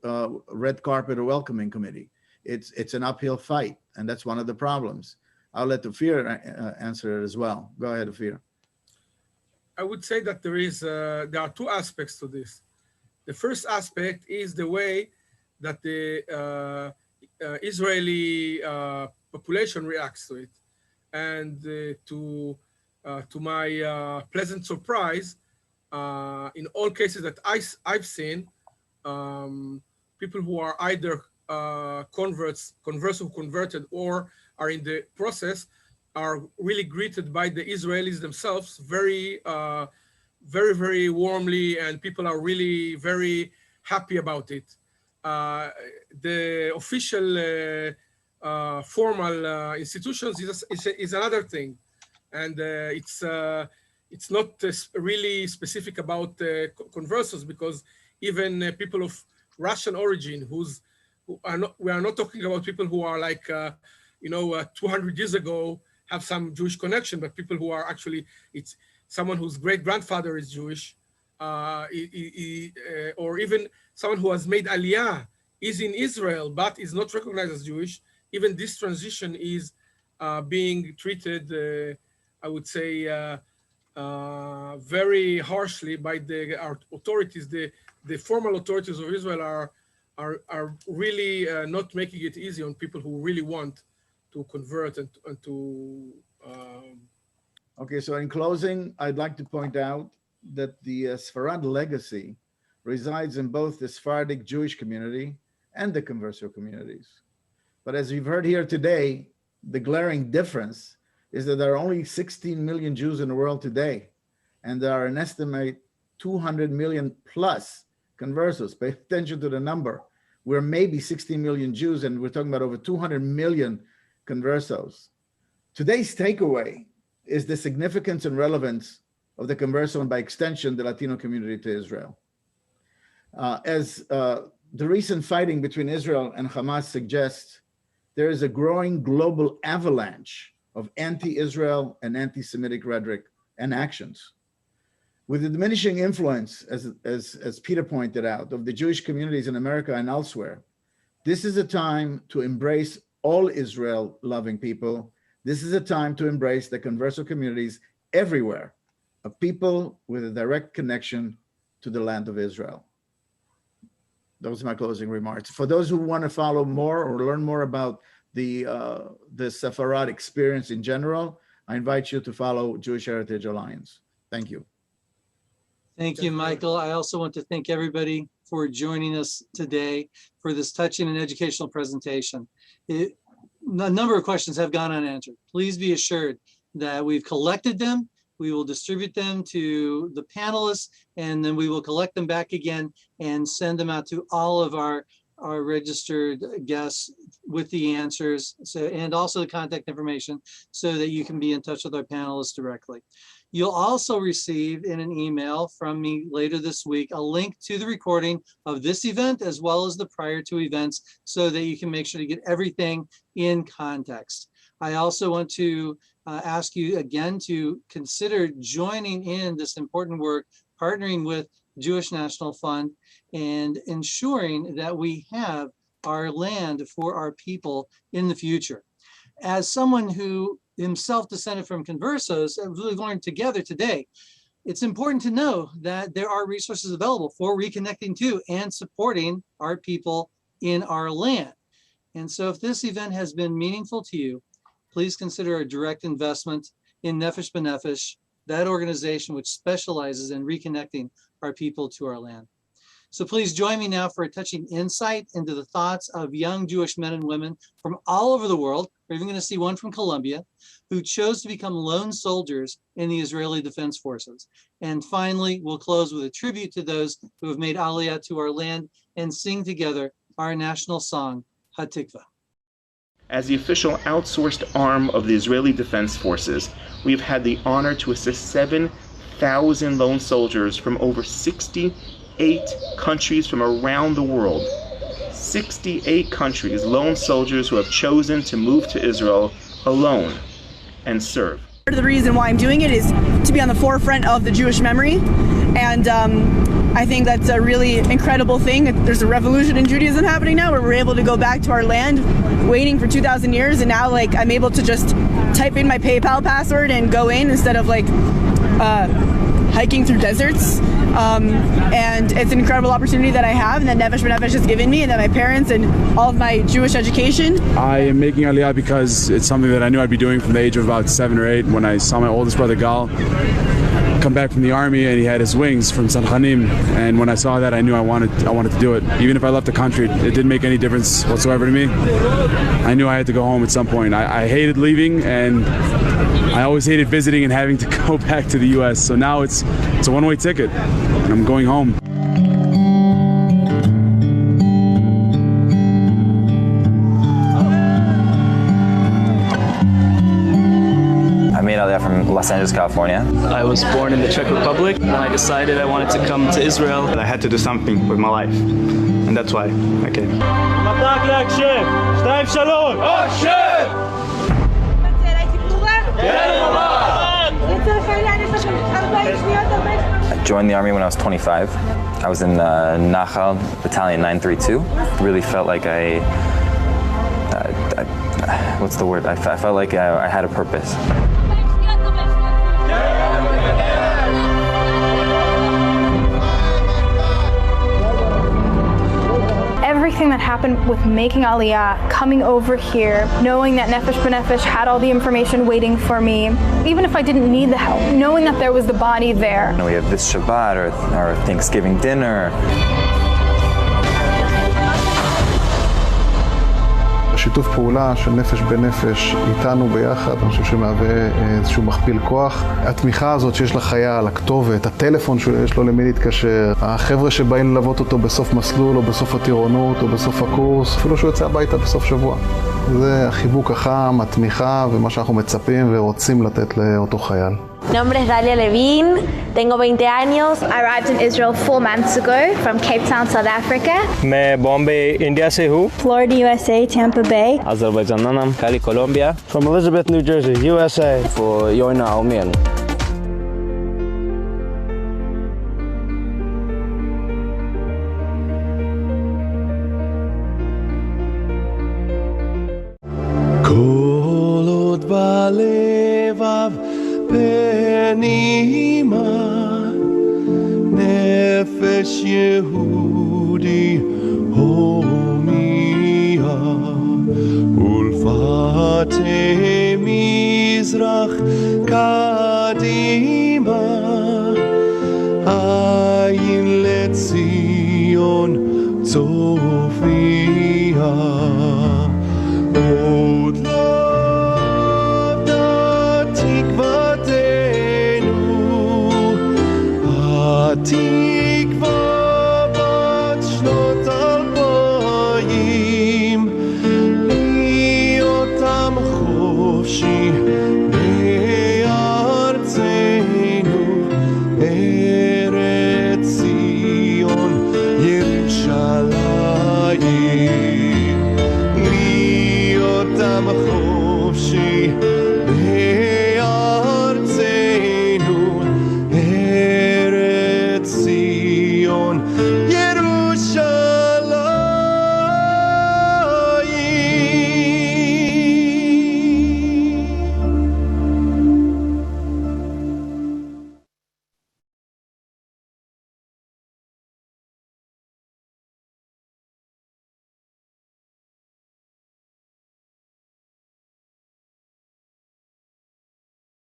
A: red carpet or welcoming committee. it's an uphill fight, and that's one of the problems. I'll let Ophir answer it as well. Go ahead, Ophir.
J: I would say that there are two aspects to this. The first aspect is the way that the Israeli population reacts to it, and to my pleasant surprise, in all cases that I've seen, people who are either converts who converted or are in the process are really greeted by the Israelis themselves very, very warmly, and people are really very happy about it. The official formal institutions is another thing, and it's not really specific about conversos, because even people of Russian origin we are not talking about people who are like 200 years ago have some Jewish connection, but people who are actually, it's someone whose great-grandfather is Jewish, or even someone who has made Aliyah, is in Israel, but is not recognized as Jewish. Even this transition is being treated, I would say, very harshly by our authorities. The formal authorities of Israel are really not making it easy on people who really want to convert and to.
A: Okay, so in closing, I'd like to point out that the Sfarad legacy resides in both the Sephardic Jewish community and the Converso communities. But as you've heard here today, the glaring difference is that there are only 16 million Jews in the world today, and there are an estimate 200 million plus conversos. Pay attention to the number. We're maybe 16 million Jews, and we're talking about over 200 million conversos. Today's takeaway is the significance and relevance of the converso, and by extension, the Latino community to Israel. As the recent fighting between Israel and Hamas suggests, there is a growing global avalanche of anti-Israel and anti-Semitic rhetoric and actions. With the diminishing influence, as Peter pointed out, of the Jewish communities in America and elsewhere, this is a time to embrace all Israel-loving people. This is a time to embrace the Converso communities everywhere, a people with a direct connection to the land of Israel. Those are my closing remarks. For those who want to follow more or learn more about the Sepharad experience in general, I invite you to follow Jewish Heritage Alliance. Thank you.
B: Thank you, Michael. I also want to thank everybody for joining us today for this touching and educational presentation. A number of questions have gone unanswered. Please be assured that we've collected them. We will distribute them to the panelists, and then we will collect them back again and send them out to all of our registered guests with the answers, and also the contact information, so that you can be in touch with our panelists directly. You'll also receive in an email from me later this week a link to the recording of this event as well as the prior two events, so that you can make sure to get everything in context. I also want to ask you again to consider joining in this important work, partnering with Jewish National Fund, and ensuring that we have our land for our people in the future. As someone who himself descended from conversos, and really learned together today, it's important to know that there are resources available for reconnecting to and supporting our people in our land. And so if this event has been meaningful to you, please consider a direct investment in Nefesh B'Nefesh, that organization which specializes in reconnecting our people to our land. So please join me now for a touching insight into the thoughts of young Jewish men and women from all over the world. We're even going to see one from Colombia, who chose to become lone soldiers in the Israeli Defense Forces. And finally, we'll close with a tribute to those who have made Aliyah to our land and sing together our national song, Hatikva.
K: As the official outsourced arm of the Israeli Defense Forces, we have had the honor to assist 7,000 lone soldiers from over 68 countries from around the world. 68 countries, lone soldiers who have chosen to move to Israel alone and serve.
L: Part of the reason why I'm doing it is to be on the forefront of the Jewish memory, and I think that's a really incredible thing. There's a revolution in Judaism happening now where we're able to go back to our land, waiting for 2,000 years, and now like I'm able to just type in my PayPal password and go in instead of like hiking through deserts. And it's an incredible opportunity that I have and that Nefesh B'Nefesh has given me, and that my parents and all of my Jewish education.
M: I am making Aliyah because it's something that I knew I'd be doing from the age of about 7 or 8 when I saw my oldest brother Gal come back from the army, and he had his wings from Sanchanim, and when I saw that I knew I wanted to do it. Even if I left the country, it didn't make any difference whatsoever to me. I knew I had to go home at some point. I hated leaving, and I always hated visiting and having to go back to the US. So now it's a one-way ticket and I'm going home.
N: I made Aliyah from Los Angeles, California.
O: I was born in the Czech Republic, and I decided I wanted to come to Israel.
P: I had to do something with my life, and that's why I came.
N: I joined the army when I was 25. I was in Nachal Battalion 932. Really felt like what's the word? I felt like I had a purpose.
Q: Everything that happened with making Aliyah, coming over here, knowing that Nefesh B'Nefesh had all the information waiting for me, even if I didn't need the help, knowing that there was the body there.
N: We have this Shabbat or Thanksgiving dinner.
R: שיתוף פעולה של נפש בנפש איתנו ביחד, אני חושב שמהווה איזשהו מכפיל כוח. התמיכה הזאת שיש לחייל, הכתובת, הטלפון שיש לו למי להתקשר, החבר'ה שבאים ללוות אותו בסוף מסלול או בסוף הטירונות או בסוף הקורס, אפילו שהוא יוצא הביתה בסוף שבוע. זה החיבוק החם, התמיכה ומה שאנחנו מצפים ורוצים לתת לאותו חייל.
S: Mi nombre es Dalia Levin, tengo 20 años.
Q: I arrived in Israel 4 months ago from Cape Town, South Africa.
T: मैं Bombay India से हूँ.
S: Florida, USA, Tampa Bay.
T: Azerbaijan नाम Cali, Colombia.
U: From Elizabeth, New Jersey, USA.
T: For Yona Almian.
V: Kolot balevav peniima nefesh Yehudi homiya ulfate mizrach kadima ayin letzion tzofia.